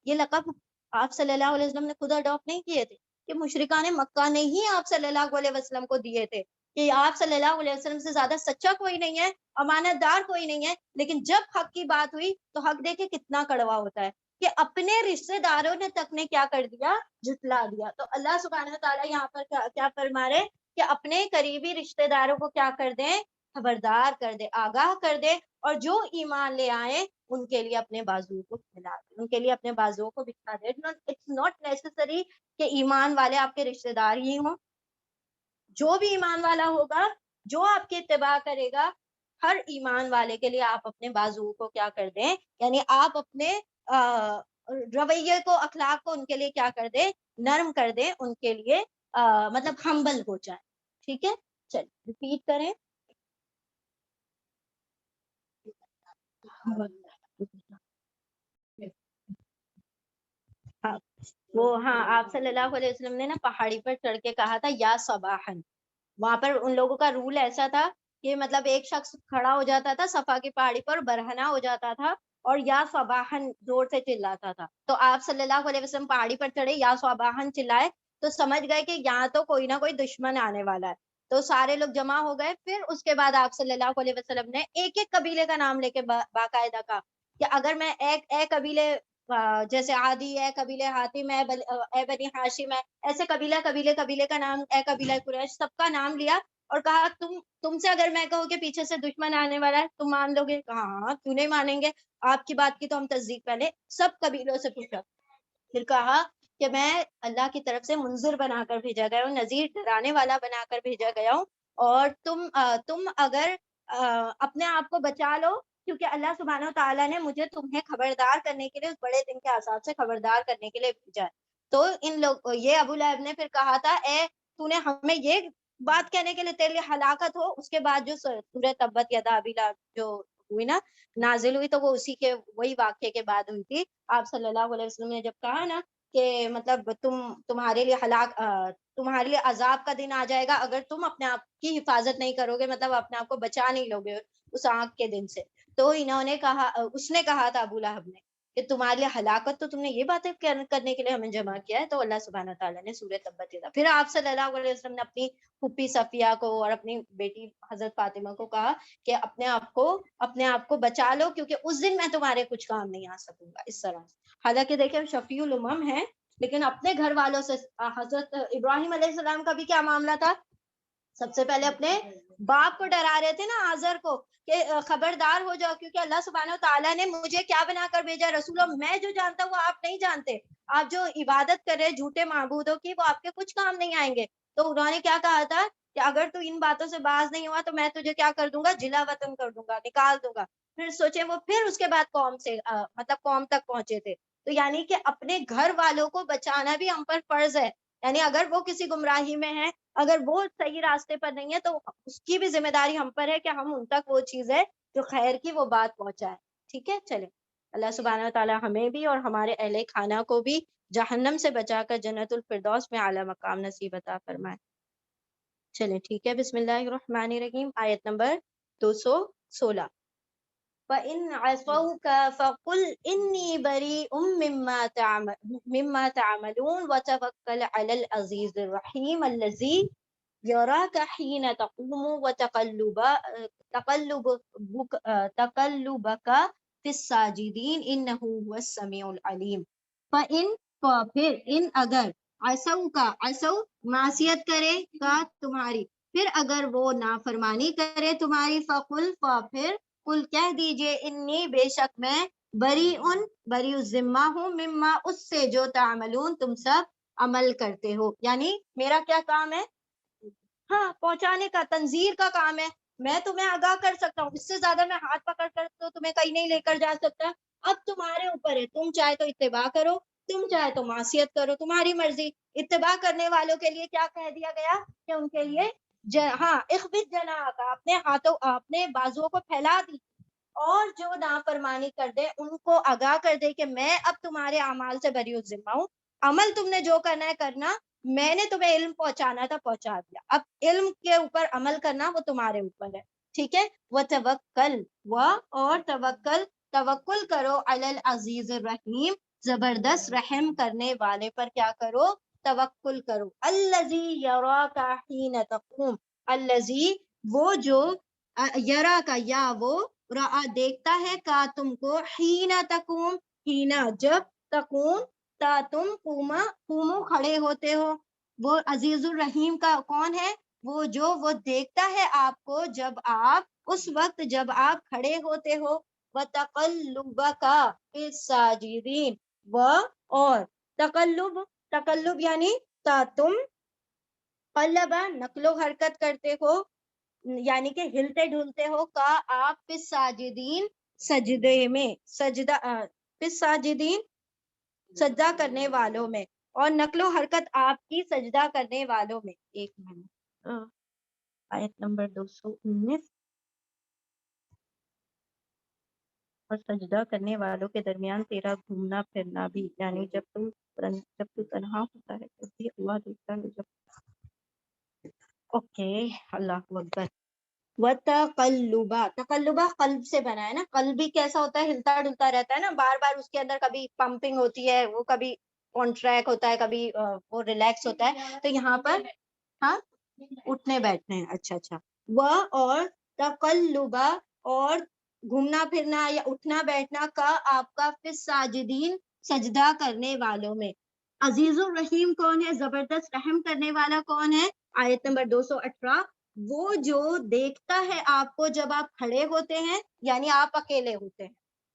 یہ لقب آپ صلی اللہ علیہ وسلم نے خود اڈاپٹ نہیں کیے تھے، کہ مشرکان مکہ نے ہی آپ صلی اللہ علیہ وسلم کو دیے تھے کہ آپ صلی اللہ علیہ وسلم سے زیادہ سچا کوئی نہیں ہے، امانت دار کوئی نہیں ہے. لیکن جب حق کی بات ہوئی تو حق دیکھے کتنا کڑوا ہوتا ہے کہ اپنے رشتہ داروں نے تک نے کیا کر دیا، جھٹلا دیا. تو اللہ سبحانہ تعالیٰ یہاں پر کیا فرما رہے کہ اپنے قریبی رشتہ داروں کو کیا کر دیں، خبردار کر دے، آگاہ کر دے، اور جو ایمان لے آئے ان کے لیے اپنے بازو کو پھیلا دے، ان کے لیے اپنے بازو کو بکھا دے. اٹس ناٹ نیسیسری کہ ایمان والے آپ کے رشتہ دار ہی ہوں. جو بھی ایمان والا ہوگا، جو آپ کی اتباع کرے گا، ہر ایمان والے کے لیے آپ اپنے بازو کو کیا کر دیں، یعنی آپ اپنے رویے کو، اخلاق کو ان کے لیے کیا کر دیں، نرم کر دیں، ان کے لیے مطلب ہمبل ہو جائے. ٹھیک ہے، چل ریپیٹ کریں. ہاں وہ ہاں آپ صلی اللہ علیہ وسلم نے نا پہاڑی پر چڑھ کے کہا تھا یا صباحن. وہاں پر ان لوگوں کا رول ایسا تھا کہ مطلب ایک شخص کھڑا ہو جاتا تھا صفا کی پہاڑی پر، برہنہ ہو جاتا تھا اور یا صباحن زور سے چلاتا تھا، تو آپ صلی اللہ علیہ وسلم پہاڑی پر چڑھے، یا صباحن چلائے، تو سمجھ گئے کہ یہاں تو کوئی نہ کوئی دشمن آنے والا ہے، تو سارے لوگ جمع ہو گئے. پھر اس کے بعد آپ صلی اللہ علیہ وسلم نے ایک ایک قبیلے کا نام لے کے باقاعدہ کہا کہ اگر میں اے قبیلے جیسے عادی ہے، قبیلے حاتم ہے، اے بنی ہاشم ہے، ایسے قبیلے کا نام، اے قبیلہ قریش، سب کا نام لیا اور کہا تم سے اگر میں کہوں کہ پیچھے سے دشمن آنے والا ہے تم مان لو گے؟ کہا ہاں، کیوں نہیں مانیں گے، آپ کی بات کی تو ہم تصدیق پہلے سب قبیلوں سے پوچھا. پھر کہا کہ میں اللہ کی طرف سے منذر بنا کر بھیجا گیا ہوں، نذیر ڈرانے والا بنا کر بھیجا گیا ہوں، اور تم اگر اپنے آپ کو بچا لو، کیونکہ اللہ سبحانہ و تعالیٰ نے مجھے تمہیں خبردار کرنے کے لیے اس بڑے دن کے عذاب سے خبردار کرنے کے لیے بھیجا ہے. تو ان لوگ یہ ابو لہب نے پھر کہا تھا اے تو نے ہمیں یہ بات کہنے کے لیے تیرے لیے ہلاکت ہو. اس کے بعد جو سورہ تبت یدا ابی لہب جو ہوئی نا نازل ہوئی، تو وہ اسی کے وہی واقعے کے بعد ہوئی تھی. آپ صلی اللہ علیہ وسلم نے جب کہا نا کہ مطلب تمہارے لیے عذاب کا دن آ جائے گا اگر تم اپنے آپ کی حفاظت نہیں کرو گے، مطلب اپنے آپ کو بچا نہیں لو گے اس آنکھ کے دن سے. تو انہوں نے کہا، اس نے کہا تھا ابو لہب نے کہ تمہارے لیے ہلاکت، تو تم نے یہ باتیں کرنے کے لیے ہمیں جمع کیا ہے. تو اللہ سبحانہ تعالیٰ نے سورہ تبت یدا. پھر آپ صلی اللہ علیہ وسلم نے اپنی پھوپھی صفیہ کو اور اپنی بیٹی حضرت فاطمہ کو کہا کہ اپنے آپ کو بچا لو، کیونکہ اس دن میں تمہارے کچھ کام نہیں آ سکوں گا. اس طرح حالانکہ دیکھیں شفیع الامم ہے، لیکن اپنے گھر والوں سے حضرت ابراہیم علیہ السلام کا بھی کیا معاملہ تھا؟ سب سے پہلے اپنے باپ کو ڈرا رہے تھے نا، آزر کو، کہ خبردار ہو جاؤ، کیونکہ اللہ سبحانہ تعالیٰ نے مجھے کیا بنا کر بھیجا رسولوں، میں جو جانتا ہوں وہ آپ نہیں جانتے، آپ جو عبادت کر رہے جھوٹے معبودوں کی وہ آپ کے کچھ کام نہیں آئیں گے. تو انہوں نے کیا کہا تھا کہ اگر تو ان باتوں سے باز نہیں ہوا تو میں تجھے کیا کر دوں گا، جلا وطن کر دوں گا، نکال دوں گا. پھر سوچے وہ پھر اس کے بعد قوم سے مطلب قوم تک پہنچے تھے. تو یعنی کہ اپنے گھر والوں کو بچانا بھی ہم پر فرض ہے. یعنی اگر وہ کسی گمراہی میں ہے، اگر وہ صحیح راستے پر نہیں ہے، تو اس کی بھی ذمہ داری ہم پر ہے کہ ہم ان تک وہ چیز ہے جو خیر کی وہ بات پہنچائے. ٹھیک ہے، چلے اللہ سبحانہ تعالیٰ ہمیں بھی اور ہمارے اہل خانہ کو بھی جہنم سے بچا کر جنت الفردوس میں اعلیٰ مقام نصیب عطا فرمائے. چلیں ٹھیک ہے، بسم اللہ الرحمن الرحیم، آیت نمبر 216. فَإِنْ عَصَوْكَ فَقُلْ إِنِّي بَرِيءٌ مِّمَّا تَعْمَلُونَ وَتَوَكَّلْ عَلَى الْعَزِيزِ الرَّحِيمِ الَّذِي يَرَاكَ حِينَ تَقُومُ وَتَقَلُّبَكَ فِي السَّاجِدِينَ إِنَّهُ هُوَ السَّمِيعُ الْعَلِيمُ. فَإِنْ پھر ان اگر عصو معصیت کرے کا تمہاری، پھر اگر وہ نافرمانی کرے تمہاری، فقل پھر قل کہہ دیجئے، انی بے شک میں بری الذمہ ہوں، مما اس سے جو تعملون تم سب عمل کرتے ہو. یعنی میرا کیا کام ہے؟ ہاں، پہنچانے کا، تنذیر کا کام ہے. میں تمہیں آگاہ کر سکتا ہوں، اس سے زیادہ میں ہاتھ پکڑ کر تو تمہیں کہیں نہیں لے کر جا سکتا. اب تمہارے اوپر ہے، تم چاہے تو اتباع کرو، تم چاہے تو معصیت کرو، تمہاری مرضی. اتباع کرنے والوں کے لیے کیا کہہ دیا گیا کہ ان کے لیے ہاں اخبت جناح کا، اپنے ہاتھوں اپنے بازوؤں کو پھیلا دی، اور جو نافرمانی کر دے ان کو آگاہ کر دے کہ میں اب تمہارے اعمال سے بری الذمہ ہوں. عمل تم نے جو کرنا ہے کرنا، میں نے تمہیں علم پہنچانا تھا پہنچا دیا، اب علم کے اوپر عمل کرنا وہ تمہارے اوپر ہے. ٹھیک ہے، اور توکل کرو علی العزیز الرحیم، زبردست رحم کرنے والے پر کیا کرو؟ توکل کرو. الذی یراک حین تقوم، الذی وہ جو یرا کا یا وہ رآ دیکھتا ہے کا تم کو، حین تقوم جب تقوم تا تم قومو کھڑے ہوتے ہو. وہ عزیز الرحیم کا کون ہے؟ وہ دیکھتا ہے آپ کو جب آپ اس وقت جب آپ کھڑے ہوتے ہو. وَتَقَلُّبَكَ فِي السَّاجِدِينَ، اور تقلب یعنی تم قلبہ نقل و حرکت کرتے ہو، یعنی کہ ہلتے ڈھلتے ہو، کا آپ فی الساجدین سجدے میں، فی الساجدین سجدہ کرنے والوں میں، اور نقل و حرکت آپ کی سجدہ کرنے والوں میں. ایک منٹ، آیت نمبر 219. اور سجدہ کرنے والوں کے درمیان تیرا گھومنا پھرنا بھی، یعنی جب تو تنہا ہوتا ہے تب بھی اللہ دیکھتا ہے. اوکے، اللہ اکبر. وتقلبا، تقلبا قلب سے بنا ہے نا، قلب بھی کیسا ہوتا ہے، ہلتا ڈلتا رہتا ہے نا، بار بار اس کے اندر کبھی پمپنگ ہوتی ہے، وہ کبھی کانٹریکٹ ہوتا ہے، کبھی وہ ریلیکس ہوتا ہے، تو یہاں پر ہاں اٹھنے بیٹھنے ہیں، اچھا اچھا، وہ اور تقلبا اور گھومنا پھرنا یا اٹھنا بیٹھنا کا آپ کا فی ساجدین سجدہ کرنے والوں میں. عزیز الرحیم کون ہے، زبردست رحم کرنے والا کون ہے، آیت نمبر 218، وہ جو دیکھتا ہے آپ کو جب آپ کھڑے ہوتے ہیں یعنی آپ اکیلے ہوتے ہیں،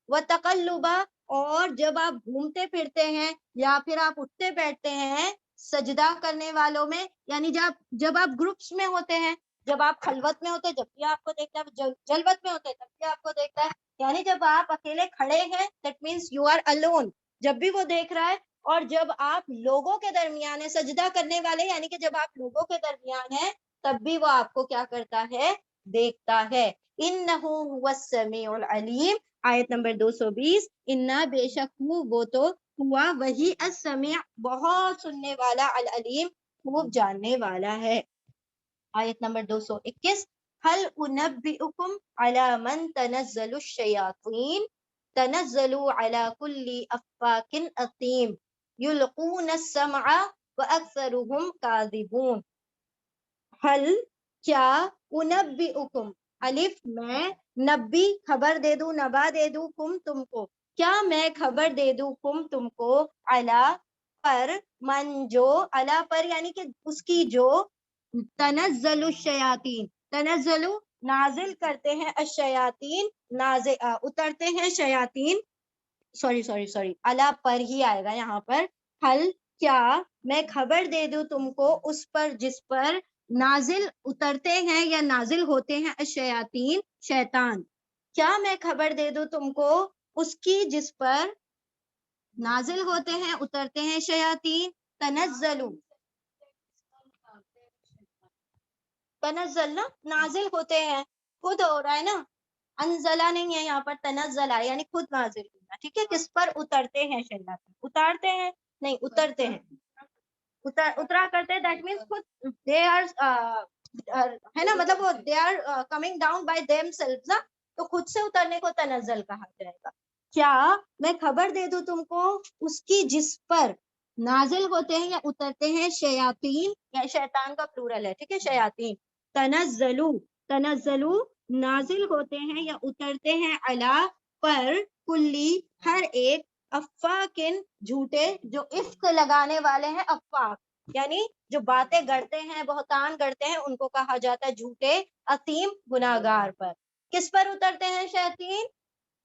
وہ تقلبا اور جب آپ گھومتے پھرتے ہیں یا پھر آپ اٹھتے بیٹھتے ہیں سجدہ کرنے والوں میں، یعنی جب آپ گروپس میں ہوتے ہیں، جب آپ خلوت میں ہوتے ہیں جب بھی آپ کو دیکھتا ہے، جلوت میں ہوتے ہیں تب بھی آپ کو دیکھتا ہے، یعنی جب آپ اکیلے کھڑے ہیں that means you are alone, جب بھی وہ دیکھ رہا ہے، اور جب آپ لوگوں کے درمیان ہے سجدہ کرنے والے، یعنی کہ جب آپ لوگوں کے درمیان ہیں تب بھی وہ آپ کو کیا کرتا ہے، دیکھتا ہے. انہو هو السمیع العلیم، آیت نمبر 220، انا بے شک وہ تو ہوا وہی السمیع بہت سننے والا، العلیم خوب جاننے والا ہے. آیت نمبر 221، هل انبئکم علی من تنزل الشیاطین تنزل علی کل افاک اثیم یلقون السمع واکثرهم کاذبون. حل کیا، انبئکم الف میں، نبی خبر دے دوں، نبا دے دوں، کم تم کو، کیا میں خبر دے دوں، کم تم کو، علا پر، من جو، علا پر یعنی کہ اس کی جو، تنزل الشیاطین، تنزل نازل کرتے ہیں، الشیاطین اترتے ہیں شیاطین، سوری علا پر ہی آئے گا یہاں پر، حل کیا میں خبر دے دوں تم کو اس پر جس پر نازل اترتے ہیں یا نازل ہوتے ہیں الشیاطین شیطان، کیا میں خبر دے دوں تم کو اس کی جس پر نازل ہوتے ہیں اترتے ہیں شیاطین، تنزل نا نازل ہوتے ہیں، خود ہو رہا ہے نا، انزلہ نہیں ہے یہاں پر، تنزلہ یعنی خود نازل ہونا، ٹھیک ہے، کس پر اترتے ہیں شیاطین، اتارتے ہیں نہیں اترتے ہیں، اترا کرتے ہیں دیٹ مینس خود دے آر ہے نا، مطلب وہ they are coming down by themselves, تو خود سے اترنے کو تنزل کہا جائے گا. کیا میں خبر دے دوں تم کو اس کی جس پر نازل ہوتے ہیں یا اترتے ہیں شیاطین، یا شیطان کا پلورل ہے، ٹھیک ہے، شیاطین، تنزلو نازل ہوتے ہیں یا اترتے ہیں، علا پر، کلی ہر ایک، افاکن جھوٹے، جو افک لگانے والے ہیں، افاک یعنی جو باتیں گڑتے ہیں، بہتان گڑتے ہیں، ان کو کہا جاتا ہے جھوٹے، اثیم گناہگار پر. کس پر اترتے ہیں شیاطین،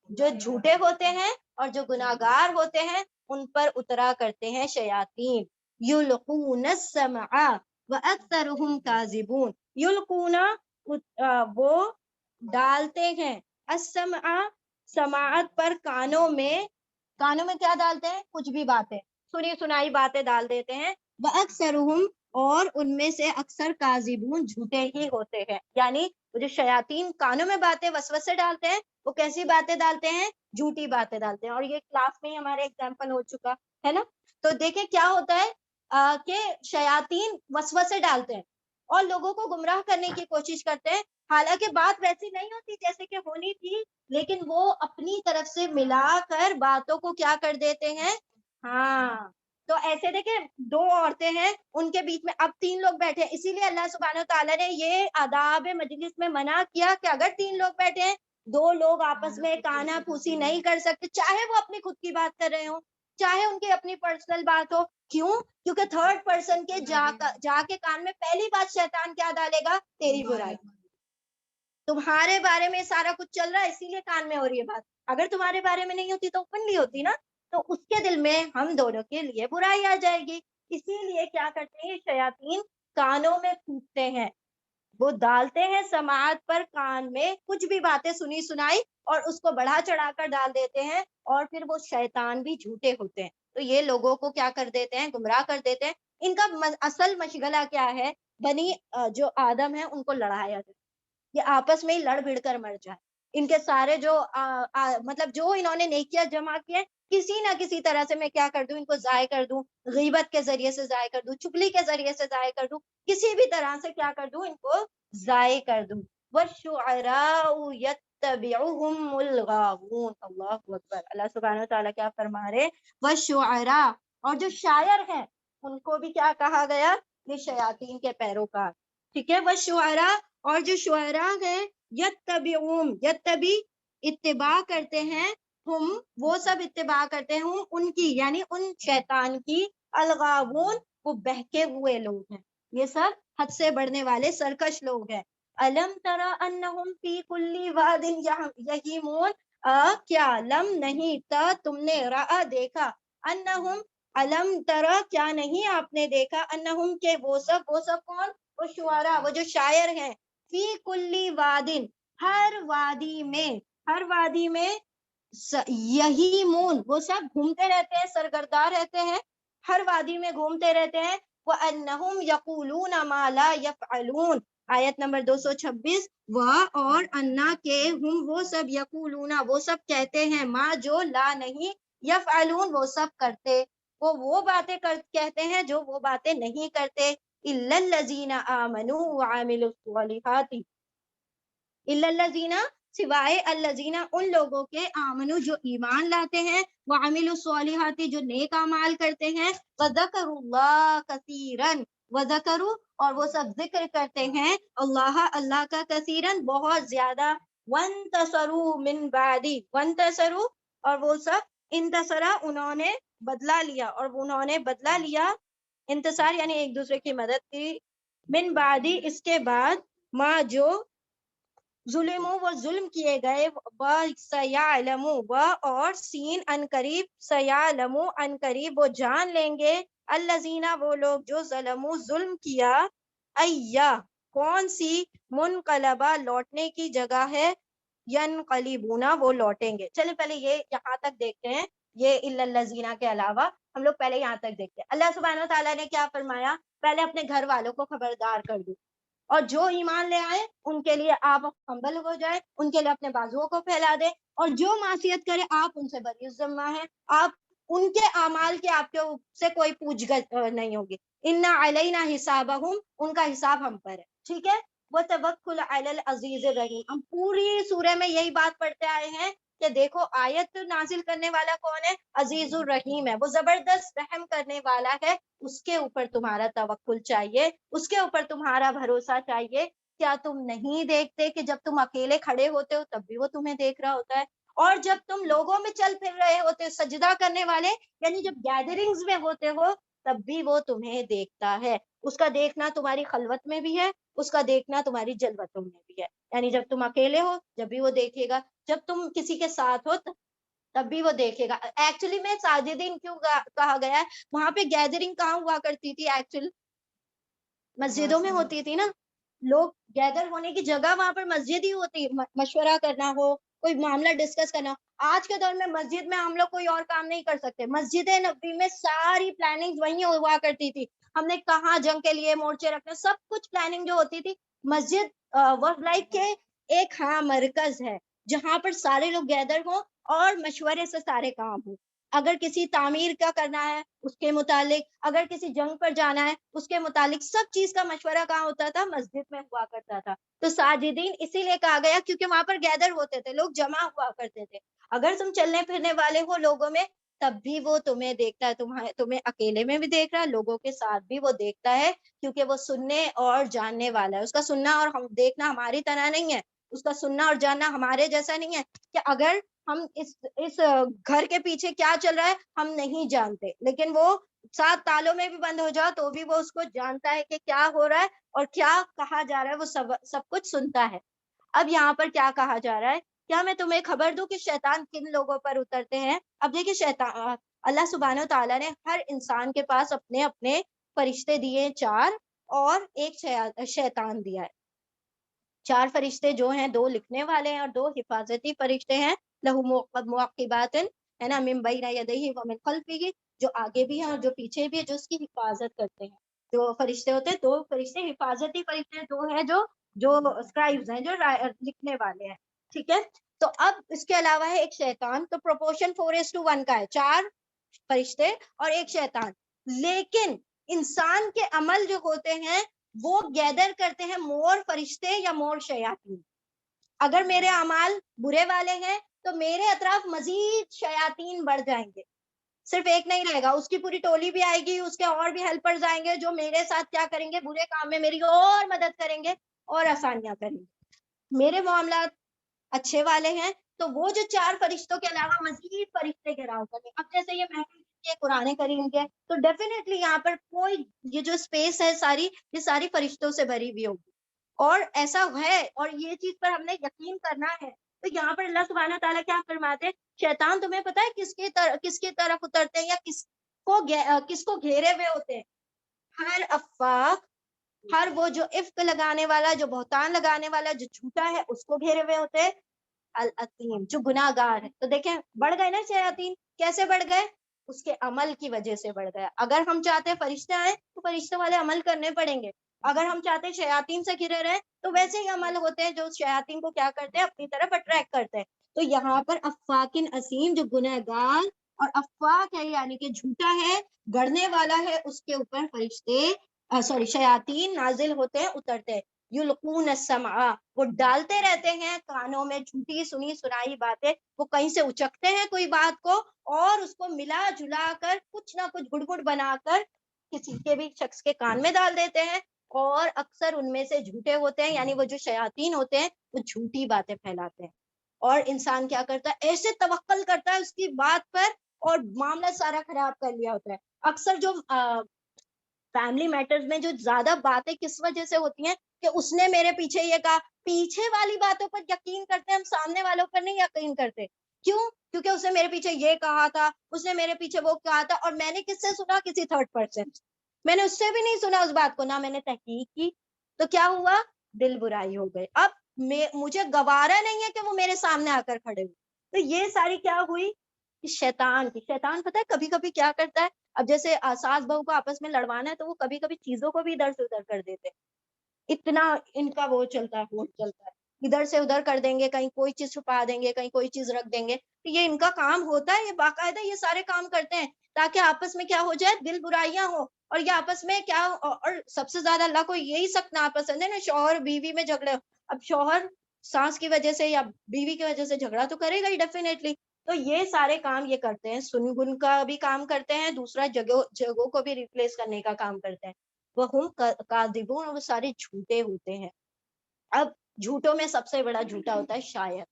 جو جھوٹے ہوتے ہیں اور جو گناہگار ہوتے ہیں ان پر اترا کرتے ہیں شیاطین. یلقون السمع واکثرهم کاذبون، یلقون وہ ڈالتے ہیں، السمع سماعت پر، کانوں میں کیا ڈالتے ہیں، کچھ بھی باتیں، سنی سنائی باتیں ڈال دیتے ہیں، واکثرهم اور ان میں سے اکثر کاذبون جھوٹے ہی ہوتے ہیں، یعنی وہ جو شیاطین کانوں میں باتیں وسوسے ڈالتے ہیں، وہ کیسی باتیں ڈالتے ہیں، جھوٹی باتیں ڈالتے ہیں، اور یہ کلاس میں ہی ہمارے ایگزامپل ہو چکا ہے نا. تو دیکھیں کیا ہوتا ہے کہ شیاطین وسوسے ڈالتے ہیں اور لوگوں کو گمراہ کرنے کی کوشش کرتے ہیں، حالانکہ بات ویسی نہیں ہوتی جیسے کہ ہونی تھی، لیکن وہ اپنی طرف سے ملا کر باتوں کو کیا کر دیتے ہیں. ہاں تو ایسے دیکھیں دو عورتیں ہیں ان کے بیچ میں اب تین لوگ بیٹھے ہیں، اسی لیے اللہ سبحانہ و تعالیٰ نے یہ آداب مجلس میں منع کیا کہ اگر تین لوگ بیٹھے ہیں، دو لوگ آپس میں کانا پھوسی نہیں کر سکتے، چاہے وہ اپنی خود کی بات کر رہے ہوں، چاہے ان کی اپنی پرسنل بات ہو. کیوں؟ کیونکہ تھرڈ پرسن کے جا کے کان میں پہلی بات شیطان کیا ڈالے گا، تیری برائی، تمہارے بارے میں سارا کچھ چل رہا ہے اسی لیے کان میں ہو رہی ہے بات، اگر تمہارے بارے میں نہیں ہوتی تو اوپنلی ہوتی نا، تو اس کے دل میں ہم دونوں کے لیے برائی آ جائے گی. اسی لیے کیا کرتے ہیں شیاطین، کانوں میں پھونکتے ہیں، وہ ڈالتے ہیں سماعت پر، کان میں کچھ بھی باتیں سنی سنائی اور اس کو بڑھا چڑھا کر ڈال دیتے ہیں، اور پھر وہ شیطان بھی جھوٹے ہوتے ہیں، تو یہ لوگوں کو کیا کر دیتے ہیں، گمراہ کر دیتے ہیں. ان کا اصل مشغلہ کیا ہے، بنی جو آدم ہے ان کو لڑایا جائے، یہ آپس میں ہی لڑ بھڑ کر مر جائے. ان کے سارے جو مطلب جو انہوں نے نیکیاں جمع کیے، کسی نہ کسی طرح سے میں کیا کر دوں، ان کو ضائع کر دوں، غیبت کے ذریعے سے ضائع کر دوں، چگلی کے ذریعے سے ضائع کر دوں، کسی بھی طرح سے کیا کر دوں، ان کو ضائع کر دوں. والشعراء يتبعهم الغاوون. اللہ اکبر. اللہ سبحانہ و تعالیٰ کیا فرما رہے؟ والشعراء، اور جو شاعر ہیں ان کو بھی کیا کہا گیا؟ یہ شیاطین کے پیروکار. ٹھیک ہے. والشعراء، اور جو شعراء ہیں، یتبعون، یتبی اتباع کرتے ہیں، ہم وہ سب اتباع کرتے ہیں ان کی، یعنی ان شیطان کی، الغاوون وہ بہکے ہوئے لوگ ہیں، یہ سب حد سے بڑھنے والے سرکش لوگ ہیں. الم ترى انہم فی کل واد یہیمون، کیا لم نہیں تا تم نے، رآ دیکھا، انہم الم ترى کیا نہیں آپ نے دیکھا، انہم کے وہ سب کون؟ وہ شعراء، وہ جو شاعر ہیں، فی کل واد ہر وادی میں یہی مون وہ سب گھومتے رہتے ہیں، سرگرداں رہتے ہیں، ہر وادی میں گھومتے رہتے ہیں. وَأَنَّهُمْ يَقُولُونَ مَا لَا يَفْعَلُونَ، آیت نمبر 226. اور انا کے ہم وہ سب، یقولون وہ سب کہتے ہیں، ما جو، لا نہیں، یفعلون وہ سب کرتے، وہ باتیں کہتے ہیں جو وہ باتیں نہیں کرتے. إِلَّا الَّذِينَ آمَنُوا وَعَمِلُوا الصَّالِحَاتِ، إِلَّا الَّذِينَ سوائے، الذین ان لوگوں کے، آمنو جو ایمان لاتے ہیں، وعملوا الصالحات جو نیک اعمال کرتے ہیں، وذکروا اللہ کثیرا، وذکروا اور وہ سب ذکر کرتے ہیں، اللہ کا کثیرا بہت زیادہ، وانتصروا من بعدی، وانتصروا اور وہ سب، انتصرا انہوں نے بدلہ لیا، اور انہوں نے بدلہ لیا، انتصار یعنی ایک دوسرے کی مدد کی، من بعدی اس کے بعد، ما جو ظلم وہ ظلم کیے گئے، سیعلم و اور سین ان قریب، سیعلم ان قریب وہ جان لیں گے، الذین وہ لوگ جو ظلموا ظلم کیا، ایا کون سی، منقلبہ لوٹنے کی جگہ ہے، ینقلبون وہ لوٹیں گے. چلیں پہلے یہ یہاں تک دیکھتے ہیں، یہ الا الذین کے علاوہ ہم لوگ پہلے یہاں تک دیکھتے ہیں. اللہ سبحانہ و تعالیٰ نے کیا فرمایا؟ پہلے اپنے گھر والوں کو خبردار کر دو، اور جو ایمان لے آئے ان کے لیے آپ ہمبل ہو جائے، ان کے لیے اپنے بازوؤں کو پھیلا دے، اور جو معصیت کرے آپ ان سے بری ذمہ ہیں، آپ ان کے اعمال کے آپ کے سے کوئی پوچھ گچھ نہیں ہوگی. ان علینا حسابہم ان کا حساب ہم پر ہے. ٹھیک ہے. وتوکل علی العزیز الرحیم، ہم پوری سورہ میں یہی بات پڑھتے آئے ہیں کہ دیکھو آیت نازل کرنے والا کون ہے؟ عزیز الرحیم ہے، وہ زبردست رحم کرنے والا ہے، اس کے اوپر تمہارا توکل چاہیے، اس کے اوپر تمہارا بھروسہ چاہیے. کیا تم نہیں دیکھتے کہ جب تم اکیلے کھڑے ہوتے ہو تب بھی وہ تمہیں دیکھ رہا ہوتا ہے، اور جب تم لوگوں میں چل پھر رہے ہوتے سجدہ کرنے والے، یعنی جب گیدرنگز میں ہوتے ہو تب بھی وہ تمہیں دیکھتا ہے. اس کا دیکھنا تمہاری خلوت میں بھی ہے، اس کا دیکھنا تمہاری جلوتوں میں بھی ہے. یعنی جب تم اکیلے ہو جب بھی وہ دیکھے گا، جب تم کسی کے ساتھ ہو تب بھی وہ دیکھے گا. ایکچولی میں ساجدین کیوں کہا گیا ہے؟ وہاں پہ گیدرنگ کہاں ہوا کرتی تھی؟ ایکچولی مسجدوں میں ہوتی تھی نا، لوگ گیدر ہونے کی جگہ وہاں پر مسجد ہی ہوتی، مشورہ کرنا ہو، کوئی معاملہ ڈسکس کرنا ہو. آج کے دور میں مسجد میں ہم لوگ کوئی اور کام نہیں کر سکتے، مسجد نبوی میں ساری پلاننگ وہیں ہوا کرتی تھی. ہم نے کہاں جنگ کے لیے مورچے رکھنے، سب کچھ پلاننگ جو ہوتی تھی. مسجد ورک لائف کے ایک مرکز ہے جہاں پر سارے لوگ گیدر ہوں اور مشورے سے سارے کام ہوں. اگر کسی تعمیر کا کرنا ہے اس کے متعلق، اگر کسی جنگ پر جانا ہے اس کے متعلق، سب چیز کا مشورہ کہاں ہوتا تھا؟ مسجد میں ہوا کرتا تھا. تو ساجدین اسی لیے کہا گیا کیونکہ وہاں پر گیدر ہوتے تھے، لوگ جمع ہوا کرتے تھے. اگر تم چلنے پھرنے والے ہو لوگوں میں تب بھی وہ تمہیں دیکھتا ہے، تمہیں اکیلے میں بھی دیکھ رہا ہے، لوگوں کے ساتھ بھی وہ دیکھتا ہے، کیونکہ وہ سننے اور جاننے والا ہے. اس کا سننا اور دیکھنا ہماری طرح نہیں ہے، اس کا سننا اور جاننا ہمارے جیسا نہیں ہے کہ اگر ہم اس گھر کے پیچھے کیا چل رہا ہے ہم نہیں جانتے، لیکن وہ 7 تالوں میں بھی بند ہو جاؤ تو بھی وہ اس کو جانتا ہے کہ کیا ہو رہا ہے اور کیا کہا جا رہا ہے، وہ سب کچھ سنتا ہے. اب یہاں پر کیا کہا جا رہا ہے؟ کیا میں تمہیں خبر دوں کہ شیطان کن لوگوں پر اترتے ہیں؟ اب دیکھیں شیطان، اللہ سبحانہ و تعالیٰ نے ہر انسان کے پاس اپنے اپنے فرشتے دیے 4 اور ایک شیطان دیا ہے. 4 فرشتے جو ہیں، 2 لکھنے والے ہیں اور 2 حفاظتی فرشتے ہیں. لہو معقبات ہے نا، من بین یدیہ ومن خلفہ، جو آگے بھی ہیں اور جو پیچھے بھی ہے، جو اس کی حفاظت کرتے ہیں. جو فرشتے ہوتے ہیں 2 فرشتے، حفاظتی فرشتے 2 ہیں جو اسکرائبز ہیں، جو لکھنے والے ہیں. ٹھیک ہے. تو اب اس کے علاوہ ہے ایک شیطان. تو پروپورشن 4:1 کا ہے، 4 فرشتے اور ایک شیطان. لیکن انسان کے عمل جو ہوتے ہیں وہ گیدر کرتے ہیں مور فرشتے یا مور شیاطین. اگر میرے اعمال برے والے ہیں تو میرے اطراف مزید شیاطین بڑھ جائیں گے, صرف ایک نہیں رہے گا, اس کی پوری ٹولی بھی آئے گی, اس کے اور بھی ہیلپرز آئیں گے جو میرے ساتھ کیا کریں گے, برے کام میں میری اور مدد کریں گے اور آسانیاں کریں گے. میرے معاملات اچھے والے ہیں تو وہ جو 4 فرشتوں کے علاوہ مزید فرشتے گھیراؤ کریں. اب جیسے یہ محفل کے قرآن کریم کے, تو ڈیفینیٹلی یہاں پر کوئی یہ جو اسپیس ہے ساری, یہ ساری فرشتوں سے بھری ہوئی ہوگی, اور ایسا ہے, اور یہ چیز پر ہم نے یقین کرنا ہے. تو یہاں پر اللہ سبحانہ تعالیٰ کیا فرماتے ہیں, شیطان تمہیں پتا ہے کس کی طرف اترتے ہیں یا کس کو گھیرے ہوئے ہوتے ہیں؟ ہر افاق, ہر وہ جو افک لگانے والا, جو بہتان لگانے والا, جو جھوٹا ہے, اس کو گھیرے ہوئے ہوتے ہیں. الاثیم, جو گناہ گار ہے. تو دیکھیں بڑھ گئے نا شیاطین, کیسے بڑھ گئے؟ اس کے عمل کی وجہ سے بڑھ گیا. اگر ہم چاہتے ہیں فرشتے آئے تو فرشتے والے عمل کرنے پڑیں گے, اگر ہم چاہتے ہیں شیاطین سے گھرے رہے تو ویسے ہی عمل ہوتے ہیں جو شیاطین کو کیا کرتے ہیں, اپنی طرف اٹریکٹ کرتے ہیں. تو یہاں پر افاکن اسیم, جو گناہ گار اور افاق ہے یعنی کہ جھوٹا ہے, گڑنے والا ہے, اس کے اوپر فرشتے شیاطین نازل ہوتے ہیں, اترتے ہیں. یلقون السمع, وہ ڈالتے رہتے ہیں کانوں میں جھوٹی سنی سنائی باتیں, وہ کہیں سے اچکتے ہیں کوئی بات کو اور اس کو ملا جلا کر کچھ نہ کچھ گڑ گڑ بنا کر کسی کے بھی شخص کے کان میں ڈال دیتے ہیں, اور اکثر ان میں سے جھوٹے ہوتے ہیں, یعنی وہ جو شیاطین ہوتے ہیں وہ جھوٹی باتیں پھیلاتے ہیں. اور انسان کیا کرتا ہے, ایسے توکل کرتا ہے اس کی بات پر اور معاملہ سارا خراب کر لیا ہوتا ہے. اکثر جو فیملی میٹرز میں جو زیادہ باتیں کس وجہ سے ہوتی ہیں کہ اس نے میرے پیچھے یہ کہا, پیچھے والی باتوں پر یقین کرتے ہیں ہم, سامنے والوں پر نہیں یقین کرتے. کیوں؟ کیونکہ اس نے میرے پیچھے یہ کہا تھا, اس نے میرے پیچھے وہ کہا تھا, اور میں نے کس سے سنا, کسی تھرڈ پرسن, میں نے اس سے بھی نہیں سنا اس بات کو, نہ میں نے تحقیق کی. تو کیا ہوا, دل برائی ہو گئے. اب مجھے گوارا نہیں ہے کہ وہ میرے سامنے آ کر کھڑے ہوئے. تو یہ ساری کیا ہوئی, شیطان پتہ ہے کبھی کبھی کیا کرتا ہے, اب جیسے ساس بہو کو آپس میں لڑوانا ہے تو وہ کبھی کبھی چیزوں کو بھی ادھر سے ادھر کر دیتے ہیں. اتنا ان کا وہ چلتا ہے, ادھر سے ادھر کر دیں گے, کہیں کوئی چیز چھپا دیں گے, کہیں کوئی چیز رکھ دیں گے. تو یہ ان کا کام ہوتا ہے, یہ باقاعدہ یہ سارے کام کرتے ہیں تاکہ آپس میں کیا ہو جائے, دل برائیاں ہو, اور یہ آپس میں کیا, اور سب سے زیادہ اللہ کو یہی سخت ناپسند ہے نا, شوہر بیوی میں جھگڑے. اب شوہر ساس کی وجہ سے یا بیوی کی وجہ سے جھگڑا تو کرے گا ہی ڈیفینیٹلی. تو یہ سارے کام یہ کرتے ہیں, سنگن کا بھی کام کرتے ہیں, دوسرا جگہوں کو بھی ریپلیس کرنے کا کام کرتے ہیں. وہ کاذبون, وہ سارے جھوٹے ہوتے ہیں. اب جھوٹوں میں سب سے بڑا جھوٹا ہوتا ہے شاعر.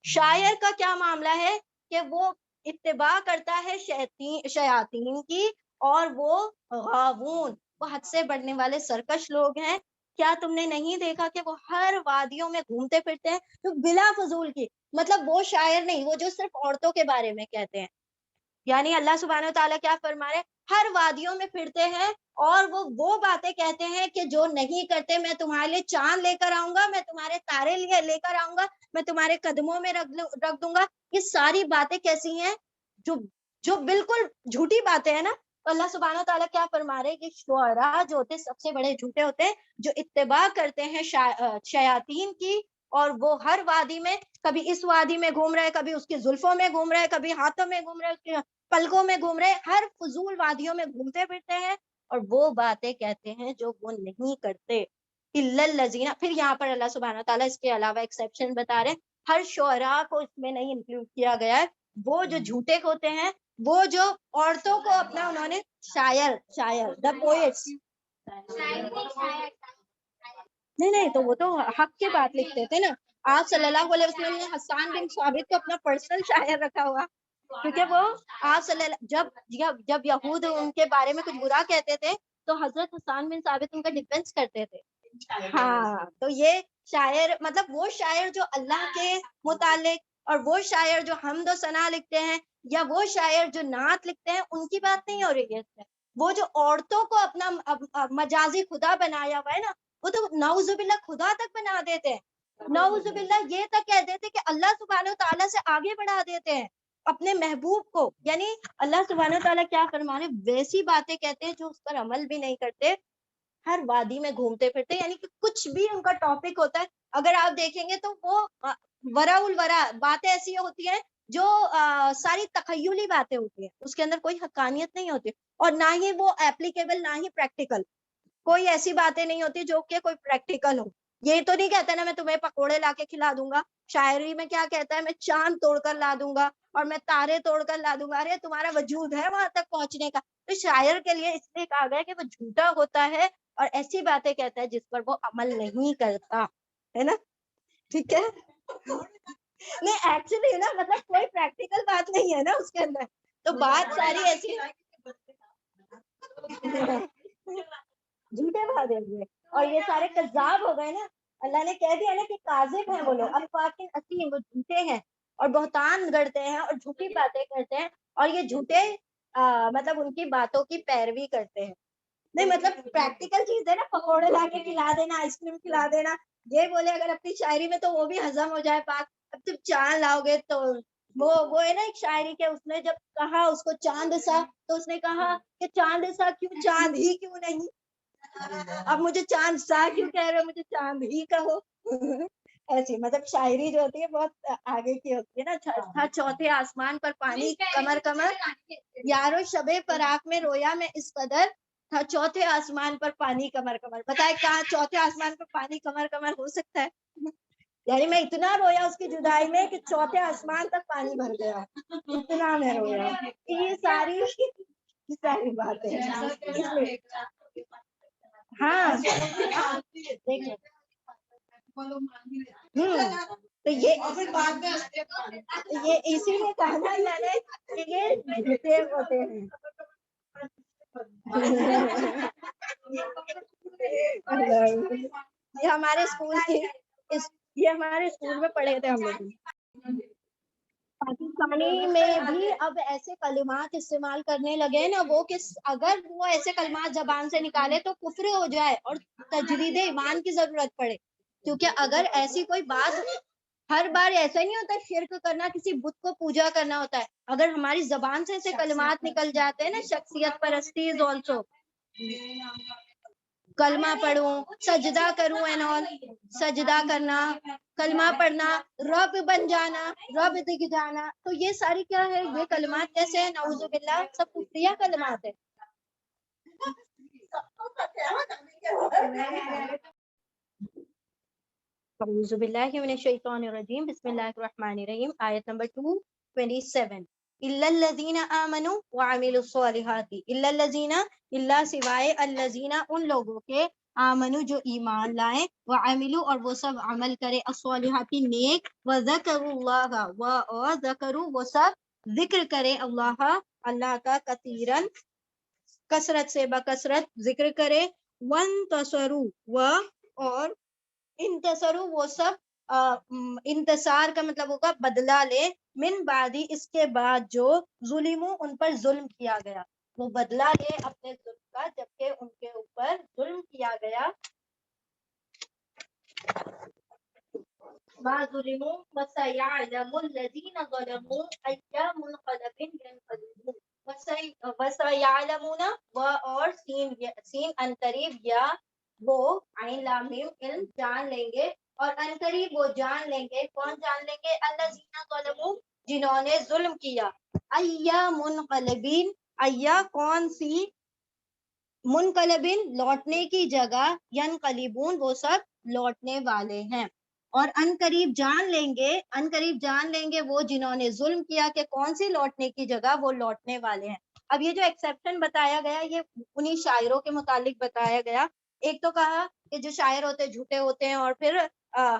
شاعر کا کیا معاملہ ہے کہ وہ اتباع کرتا ہے شیاطین کی, اور وہ غاوون, وہ حد سے بڑھنے والے سرکش لوگ ہیں. کیا تم نے نہیں دیکھا کہ وہ ہر وادیوں میں گھومتے پھرتے ہیں, تو بلا فضول کی, مطلب وہ شاعر نہیں, وہ جو صرف عورتوں کے بارے میں کہتے ہیں. یعنی اللہ سبحانہ و تعالیٰ کیا فرما رہے, ہر وادیوں میں پھرتے ہیں اور وہ باتیں کہتے ہیں کہ جو نہیں کرتے, میں تمہارے لیے چاند لے کر آؤں گا, میں تمہارے تارے لے کر آؤں گا, میں تمہارے قدموں میں رکھ دوں گا. یہ ساری باتیں کیسی ہیں, جو بالکل جھوٹی باتیں ہیں نا. تو اللہ سبحانہ و تعالیٰ کیا فرما رہے کہ شعراء جو ہوتے ہیں سب سے بڑے جھوٹے ہوتے ہیں, جو اتباع کرتے ہیں شیاطین کی, اور وہ ہر وادی میں, کبھی اس وادی میں گھوم رہے, کبھی اس کی زلفوں میں گھوم رہے, کبھی ہاتھوں میں گھوم رہے, اس کے پلکوں میں گھوم رہے, ہر فضول وادیوں میں گھومتے پھرتے ہیں, اور وہ باتیں کہتے ہیں جو وہ نہیں کرتے. الا الذین, پھر یہاں پر اللہ سبحانہ تعالیٰ اس کے علاوہ ایکسیپشن بتا رہے ہیں, ہر شعراء کو اس میں نہیں انکلوڈ کیا گیا ہے. وہ جو جھوٹے ہوتے ہیں, وہ جو عورتوں کو اپنا انہوں نے شاعر دا پوئٹس, نہیں تو وہ تو حق کی بات لکھتے تھے نا. آپ صلی اللہ علیہ وسلم نے حسان بن ثابت کو اپنا پرسنل شاعر رکھا ہوا, کیونکہ وہ آپ صلی اللہ, جب یہود ان کے بارے میں کچھ برا کہتے تھے تو حضرت حسان بن ثابت ان کا ڈیفینس کرتے تھے. ہاں, تو یہ شاعر, مطلب وہ شاعر جو اللہ کے متعلق, اور وہ شاعر جو حمد و ثنا لکھتے ہیں, یا وہ شاعر جو نعت لکھتے ہیں, ان کی بات نہیں ہو رہی ہے اس میں. وہ جو عورتوں کو اپنا مجازی خدا بنایا ہوا ہے نا, وہ تو نعوذ باللہ خدا تک بنا دیتے ہیں. نعوذ باللہ یہ تک کہہ دیتے کہ اللہ سبحانہ تعالیٰ سے آگے بڑھا دیتے ہیں اپنے محبوب کو. یعنی اللہ سبحانہ تعالیٰ کیا فرمانے, ویسی باتیں کہتے ہیں جو اس پر عمل بھی نہیں کرتے, ہر وادی میں گھومتے پھرتے, یعنی کہ کچھ بھی ان کا ٹاپک ہوتا ہے, اگر آپ دیکھیں گے تو وہ ورا الورا باتیں ایسی ہوتی ہیں جو ساری تخیلی باتیں ہوتی ہیں, اس کے اندر کوئی حقانیت نہیں ہوتی, اور نہ ہی وہ ایپلیکیبل, نہ ہی پریکٹیکل. کوئی ایسی باتیں نہیں ہوتی جو کہ کوئی پریکٹیکل ہو. یہ تو نہیں کہتا نا میں تمہیں پکوڑے لا کے کھلا دوں گا. شاعری میں کیا کہتا ہے, میں چاند توڑ کر لا دوں گا اور میں تارے توڑ کر لا دوں گا. ارے تمہارا وجود ہے وہاں تک پہنچنے کا. تو شاعر کے لیے اس لیے کہا گیا کہ وہ جھوٹا ہوتا ہے اور ایسی باتیں کہتا ہے جس پر وہ عمل نہیں کرتا ہے نا. ٹھیک ہے, نہیں ایکچولی نا مطلب کوئی پریکٹیکل بات نہیں ہے نا اس کے اندر, تو بات ساری ایسی جھوٹے وعدے ہوئے اور یہ سارے کذاب ہو گئے نا. اللہ نے کہہ دیا نا کہ کاذب ہیں وہ لوگ, افواکن اسیم, وہ جھوٹے ہیں اور بہتان گڑتے ہیں اور جھوٹی باتیں کرتے ہیں اور یہ جھوٹے مطلب ان کی باتوں کی پیروی کرتے ہیں. نہیں مطلب پریکٹیکل چیز ہے نا, پکوڑے لا کے کھلا دینا, آئس کریم کھلا دینا, یہ بولے اگر اپنی شاعری میں تو وہ بھی ہضم ہو جائے پاک. اب تم چاند لاؤ گے تو وہ ہے نا ایک شاعری کے, اس نے جب کہا اس کو چاند سا تو اس نے کہا کہ چاند سا کیوں, چاند ہی کیوں نہیں. اب مجھے چاند سا کیوں کہہ رہے ہو, مجھے چاند ہی کہو. ایسی مطلب شاعری جو ہوتی ہے بہت آگے کی ہوتی ہے نا. تھا چوتھے آسمان پر پانی کمر کمر, یارو شب فراق میں رویا میں اس قدر, تھا چوتھے آسمان پر پانی کمر کمر. بتائے کہاں چوتھے آسمان پر پانی کمر کمر ہو سکتا ہے؟ یعنی میں اتنا رویا اس کی جدائی میں کہ چوتھے آسمان تک پانی بھر گیا, اتنا میں رویا. یہ ساری باتیں ہاں دیکھیں تو یہ اسی لیے کہا نا میں نے کہ یہ جھوٹے ہوتے ہیں. یہ ہمارے اسکول کی, یہ ہمارے اسکول میں پڑھے تھے ہم لوگ. پاکستانی میں بھی اب ایسے کلمات استعمال کرنے لگے نا وہ کہ اگر وہ ایسے کلمات زبان سے نکالے تو کفر ہو جائے اور تجدید ایمان کی ضرورت پڑے. کیونکہ اگر ایسی کوئی بات, ہر بار ایسا نہیں ہوتا شرک کرنا, کسی بت کو پوجا کرنا ہوتا ہے. اگر ہماری زبان سے ایسے کلمات نکل جاتے ہیں نا, شخصیت پرستی از آلسو, کلمہ پڑھوں, سجدہ کروں اینڈ آل, سجدہ کرنا, کلمہ پڑھنا, رب بن جانا, رب دکھ جانا, تو یہ ساری کیا ہے, یہ کلمات کیسے ہیں, نعوذ باللہ سب کفریہ کلمات ہے. اعوذ باللہ من الشیطان الرجیم, بسم اللہ الرحمن الرحیم. آیت نمبر 227. الا الذین آمنوا وعملوا الصالحات, الا الذین, الا سوائے, الذین ان لوگوں کے, آمنوا جو ایمان لائیں, وعملوا اور وہ سب عمل کرے, الصالحات نیک, وذکروا اللہ اور ذکروا وہ سب ذکر کرے اللہ اللہ کا, کثیرن کثرت سے, بکثرت ذکر کرے, وانتصروا اور انتصروا وہ سب انتصار کا مطلب ہوگا بدلہ لے, من بعدی اس کے بعد جو ظلموا ان پر ظلم کیا گیا, وہ بدلہ لے اپنے ظلم کا جبکہ ان کے اوپر ظلم کیا گیا. ما ظلموا وسيعلم الذين ظلموا أي منقلب ينقلبون. وسيعلمون اور سین ان قریب, یا وہ عین لام میم علم جان لیں گے, اور ان قریب وہ جان لیں گے, کون جان لیں گے, الذین ظلموا جنہوں نے ظلم کیا, ایا منقلبین, ایا کون سی, منقلبین لوٹنے کی جگہ, ینقلبون وہ سب لوٹنے والے ہیں. اور ان قریب جان لیں گے, ان قریب جان لیں گے وہ جنہوں نے ظلم کیا کہ کون سی لوٹنے کی جگہ, وہ لوٹنے والے ہیں. اب یہ جو ایکسیپشن بتایا گیا یہ انہی شاعروں کے متعلق بتایا گیا. ایک تو کہا کہ جو شاعر ہوتے ہیں جھوٹے ہوتے ہیں اور پھر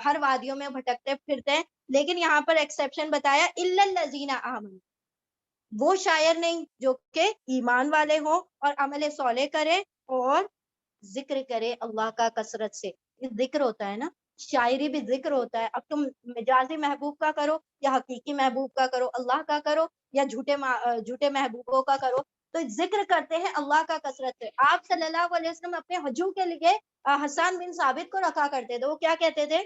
ہر وادیوں میں بھٹکتے پھرتے ہیں, لیکن یہاں پر ایکسیپشن بتایا الا الذین آمنوا, وہ شاعر نہیں جو کہ ایمان والے ہوں اور عمل صالح کرے اور ذکر کرے اللہ کا کثرت سے. ذکر ہوتا ہے نا, شاعری بھی ذکر ہوتا ہے. اب تم مجازی محبوب کا کرو یا حقیقی محبوب کا کرو, اللہ کا کرو یا جھوٹے محبوبوں کا کرو, تو ذکر کرتے ہیں اللہ کا کثرت سے. آپ صلی اللہ علیہ وسلم اپنے حجوں کے لیے حسان بن ثابت کو رکھا کرتے تھے. وہ کیا کہتے تھے,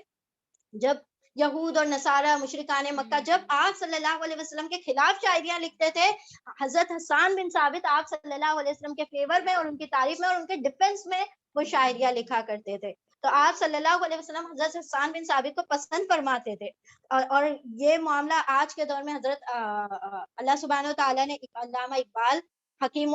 جب یہود اور نصارہ مشرکان مکہ جب آپ صلی اللہ علیہ وسلم کے خلاف شاعریاں لکھتے تھے, حضرت حسان بن ثابت آپ صلی اللہ علیہ وسلم کے فیور میں اور ان کی تعریف میں اور ان کے ڈیفنس میں وہ شاعریاں لکھا کرتے تھے. تو آپ صلی اللہ علیہ وسلم حضرت حسان بن ثابت کو پسند فرماتے تھے. اور یہ معاملہ آج کے دور میں حضرت اللہ سبحانہ و تعالیٰ نے علامہ اقبال حکیم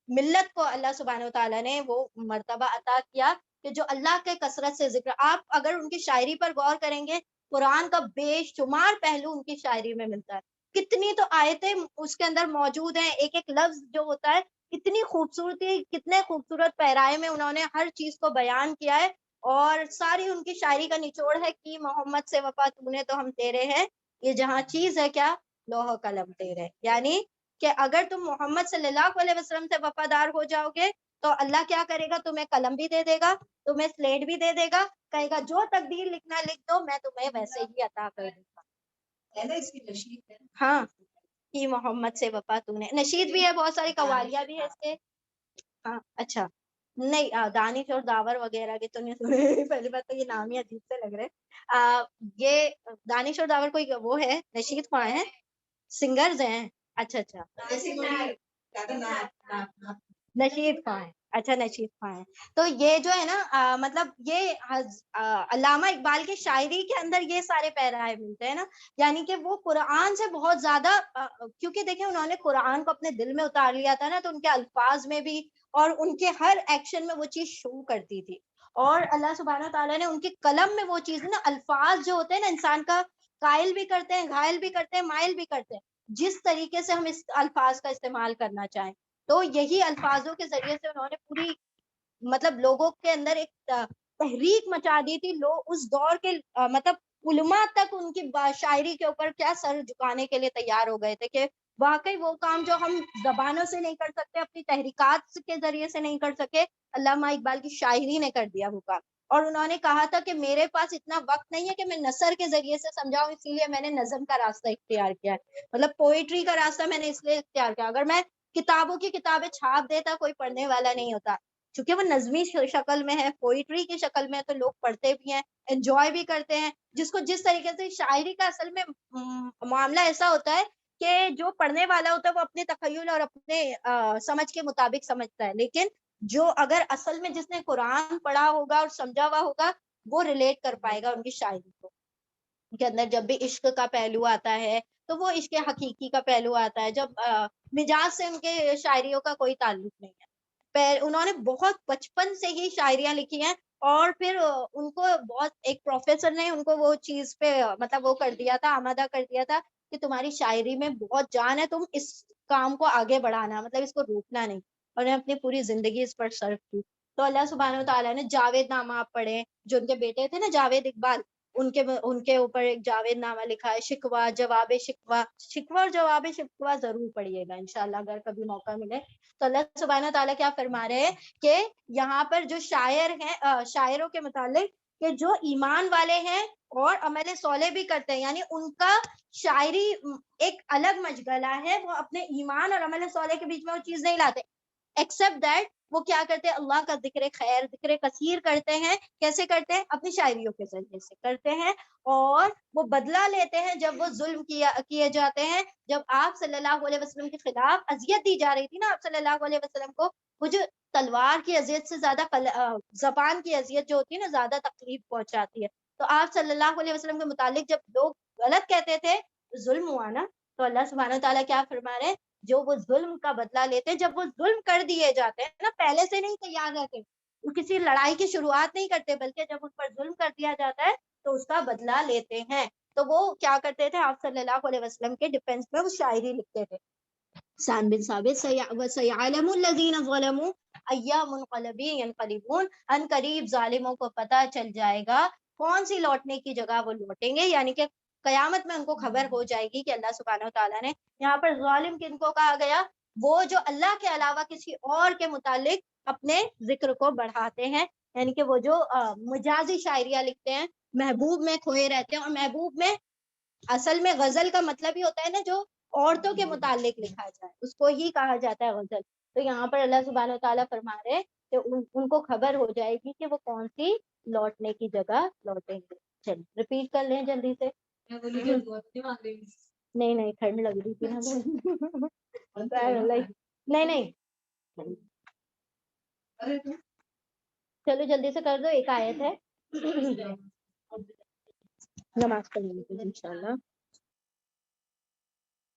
ملت کو اللہ سبحانہ و تعالیٰ نے وہ مرتبہ عطا کیا کہ جو اللہ کے کثرت سے ذکر. آپ اگر ان کی شاعری پر غور کریں گے قرآن کا بے شمار پہلو ان کی شاعری میں ملتا ہے. کتنی تو آیتیں اس کے اندر موجود ہیں, ایک ایک لفظ جو ہوتا ہے کتنی خوبصورتی, کتنے خوبصورت پیرائے میں انہوں نے ہر چیز کو بیان کیا ہے. اور ساری ان کی شاعری کا نچوڑ ہے کہ محمد سے وفا تو نے تو ہم تیرے ہیں, یہ جہاں چیز ہے کیا لوح قلم تیرے. یعنی کہ اگر تم محمد صلی اللہ علیہ وسلم سے وفادار ہو جاؤ گے تو اللہ کیا کرے گا, تمہیں قلم بھی دے دے گا, تمہیں سلیٹ بھی دے دے گا, کہے گا جو تقدیر لکھنا لکھ دو, میں تمہیں ویسے ہی عطا کر دوں گا. اس کی نشید ہے. ہاں کہ محمد سے وفا تو نے, نشید بھی ہے, بہت ساری قوالیاں بھی ہے اس کے. ہاں اچھا نہیں, دانش اور داور وغیرہ کے تو نہیں سنے. پہلی بات تو یہ نام ہی عجیب سے لگ رہے. یہ دانش اور داور کوئی وہ ہے, نشید خواہ ہیں, سنگرز ہیں. اچھا اچھا نشید خواہ ہیں. اچھا نشید خواہ ہیں. تو یہ جو ہے نا مطلب یہ علامہ اقبال کی شاعری کے اندر یہ سارے پیرائے ملتے ہیں نا. یعنی کہ وہ قرآن سے بہت زیادہ کیونکہ دیکھیں انہوں نے قرآن کو اپنے دل میں اتار لیا تھا نا, تو ان کے الفاظ میں بھی اور ان کے ہر ایکشن میں وہ چیز شو کرتی تھی. اور اللہ سبحانہ تعالیٰ نے ان کے قلم میں وہ چیز نا, الفاظ جو ہوتے ہیں نا انسان کا قائل بھی کرتے ہیں, گھائل بھی کرتے ہیں, مائل بھی کرتے ہیں, جس طریقے سے ہم اس الفاظ کا استعمال کرنا چاہیں. تو یہی الفاظوں کے ذریعے سے انہوں نے پوری مطلب لوگوں کے اندر ایک تحریک مچا دی تھی. لوگ اس دور کے مطلب علماء تک ان کی شاعری کے اوپر کیا سر جھکانے کے لیے تیار ہو گئے تھے کہ واقعی وہ کام جو ہم زبانوں سے نہیں کر سکتے, اپنی تحریکات کے ذریعے سے نہیں کر سکے, علامہ اقبال کی شاعری نے کر دیا وہ کام. اور انہوں نے کہا تھا کہ میرے پاس اتنا وقت نہیں ہے کہ میں نثر کے ذریعے سے سمجھاؤں, اسی لیے میں نے نظم کا راستہ اختیار کیا ہے, مطلب پوئٹری کا راستہ میں نے اس لیے اختیار کیا. اگر میں کتابوں کی کتابیں چھاپ دیتا کوئی پڑھنے والا نہیں ہوتا, چونکہ وہ نظمی شکل میں ہے, پوئٹری کی شکل میں, تو لوگ پڑھتے بھی ہیں, انجوائے بھی کرتے ہیں. جس کو جس طریقے سے شاعری کا اصل میں معاملہ ایسا ہوتا ہے کہ جو پڑھنے والا ہوتا ہے وہ اپنے تخیل اور اپنے سمجھ کے مطابق سمجھتا ہے, لیکن جو اگر اصل میں جس نے قرآن پڑھا ہوگا اور سمجھا ہوا ہوگا وہ ریلیٹ کر پائے گا ان کی شاعری کو. کے اندر جب بھی عشق کا پہلو آتا ہے تو وہ عشق حقیقی کا پہلو آتا ہے. جب مزاج سے ان کے شاعریوں کا کوئی تعلق نہیں ہے. انہوں نے بہت بچپن سے ہی شاعریاں لکھی ہیں, اور پھر ان کو بہت ایک پروفیسر نے ان کو وہ چیز پہ مطلب وہ کر دیا تھا, آمادہ کر دیا تھا کہ تمہاری شاعری میں بہت جان ہے, تم اس کام کو آگے بڑھانا, مطلب اس کو روکنا نہیں. اور انہوں نے اپنی پوری زندگی اس پر صرف کی. تو اللہ سبحانہ و تعالیٰ نے جاوید نامہ آپ پڑھیں, جو ان کے بیٹے تھے نا جاوید اقبال, ان کے اوپر ایک جاوید نامہ لکھا ہے, شکوہ جواب شکوہ, شکوہ اور جواب شکوہ ضرور پڑھیے گا انشاءاللہ اگر کبھی موقع ملے. تو اللہ سبحانہ تعالیٰ کیا فرما رہے ہیں کہ یہاں پر جو شاعر ہیں, شاعروں کے متعلق کہ جو ایمان والے ہیں اور عمل صالح بھی کرتے ہیں, یعنی ان کا شاعری ایک الگ مشغلہ ہے, وہ اپنے ایمان اور عمل صالح کے بیچ میں وہ چیز نہیں لاتے, ایکسپٹ دیٹ وہ کیا کرتے ہیں, اللہ کا ذکر خیر ذکر کثیر کرتے ہیں. کیسے کرتے ہیں, اپنی شاعریوں کے ذریعے سے کرتے ہیں. اور وہ بدلہ لیتے ہیں جب وہ ظلم کیے جاتے ہیں. جب آپ صلی اللہ علیہ وسلم کے خلاف اذیت دی جا رہی تھی نا آپ صلی اللہ علیہ وسلم کو, وہ جو تلوار کی اذیت سے زیادہ زبان کی اذیت جو ہوتی ہے نا زیادہ تکلیف پہنچاتی ہے. تو آپ صلی اللہ علیہ وسلم کے متعلق جب لوگ غلط کہتے تھے, ظلم ہوا نا, تو اللہ سبحانہ تعالیٰ کیا فرما رہے ہیں, جو وہ ظلم کا بدلہ لیتے ہیں, جب وہ ظلم کر دیے جاتے ہیں نا, پہلے سے نہیں تیار رہتے, وہ کسی لڑائی کی شروعات نہیں کرتے, بلکہ جب ان پر ظلم کر دیا جاتا ہے تو اس کا بدلہ لیتے ہیں. تو وہ کیا کرتے تھے, آپ صلی اللہ علیہ وسلم کے ڈیفینس میں وہ شاعری لکھتے تھے. سان بن ثابت سیعلم الذین ظلموا ای منقلب ینقلبون, ان قریب ظالموں کو پتہ چل جائے گا کون سی لوٹنے کی جگہ وہ لوٹیں گے. یعنی کہ قیامت میں ان کو خبر ہو جائے گی کہ اللہ سبحانہ و تعالیٰ نے یہاں پر ظالم کن کو کہا گیا, وہ جو اللہ کے علاوہ کسی اور کے متعلق اپنے ذکر کو بڑھاتے ہیں, یعنی کہ وہ جو مجازی شاعریاں لکھتے ہیں, محبوب میں کھوئے رہتے ہیں. اور محبوب میں اصل میں غزل کا مطلب ہی ہوتا ہے نا جو عورتوں کے متعلق لکھا جائے, اس کو ہی کہا جاتا ہے غزل. تو یہاں پر اللہ سبحانہ و تعالیٰ فرما رہے کہ ان کو خبر ہو جائے گی کہ وہ کون سی لوٹنے کی جگہ لوٹیں گے. چلیے ریپیٹ کر لیں جلدی سے. نہیں ٹھنڈ لگ رہی تھی نا, نہیں چلو جلدی سے کر دو, ایک آیت ہے نماز پڑھنے کے لیے انشاءاللہ.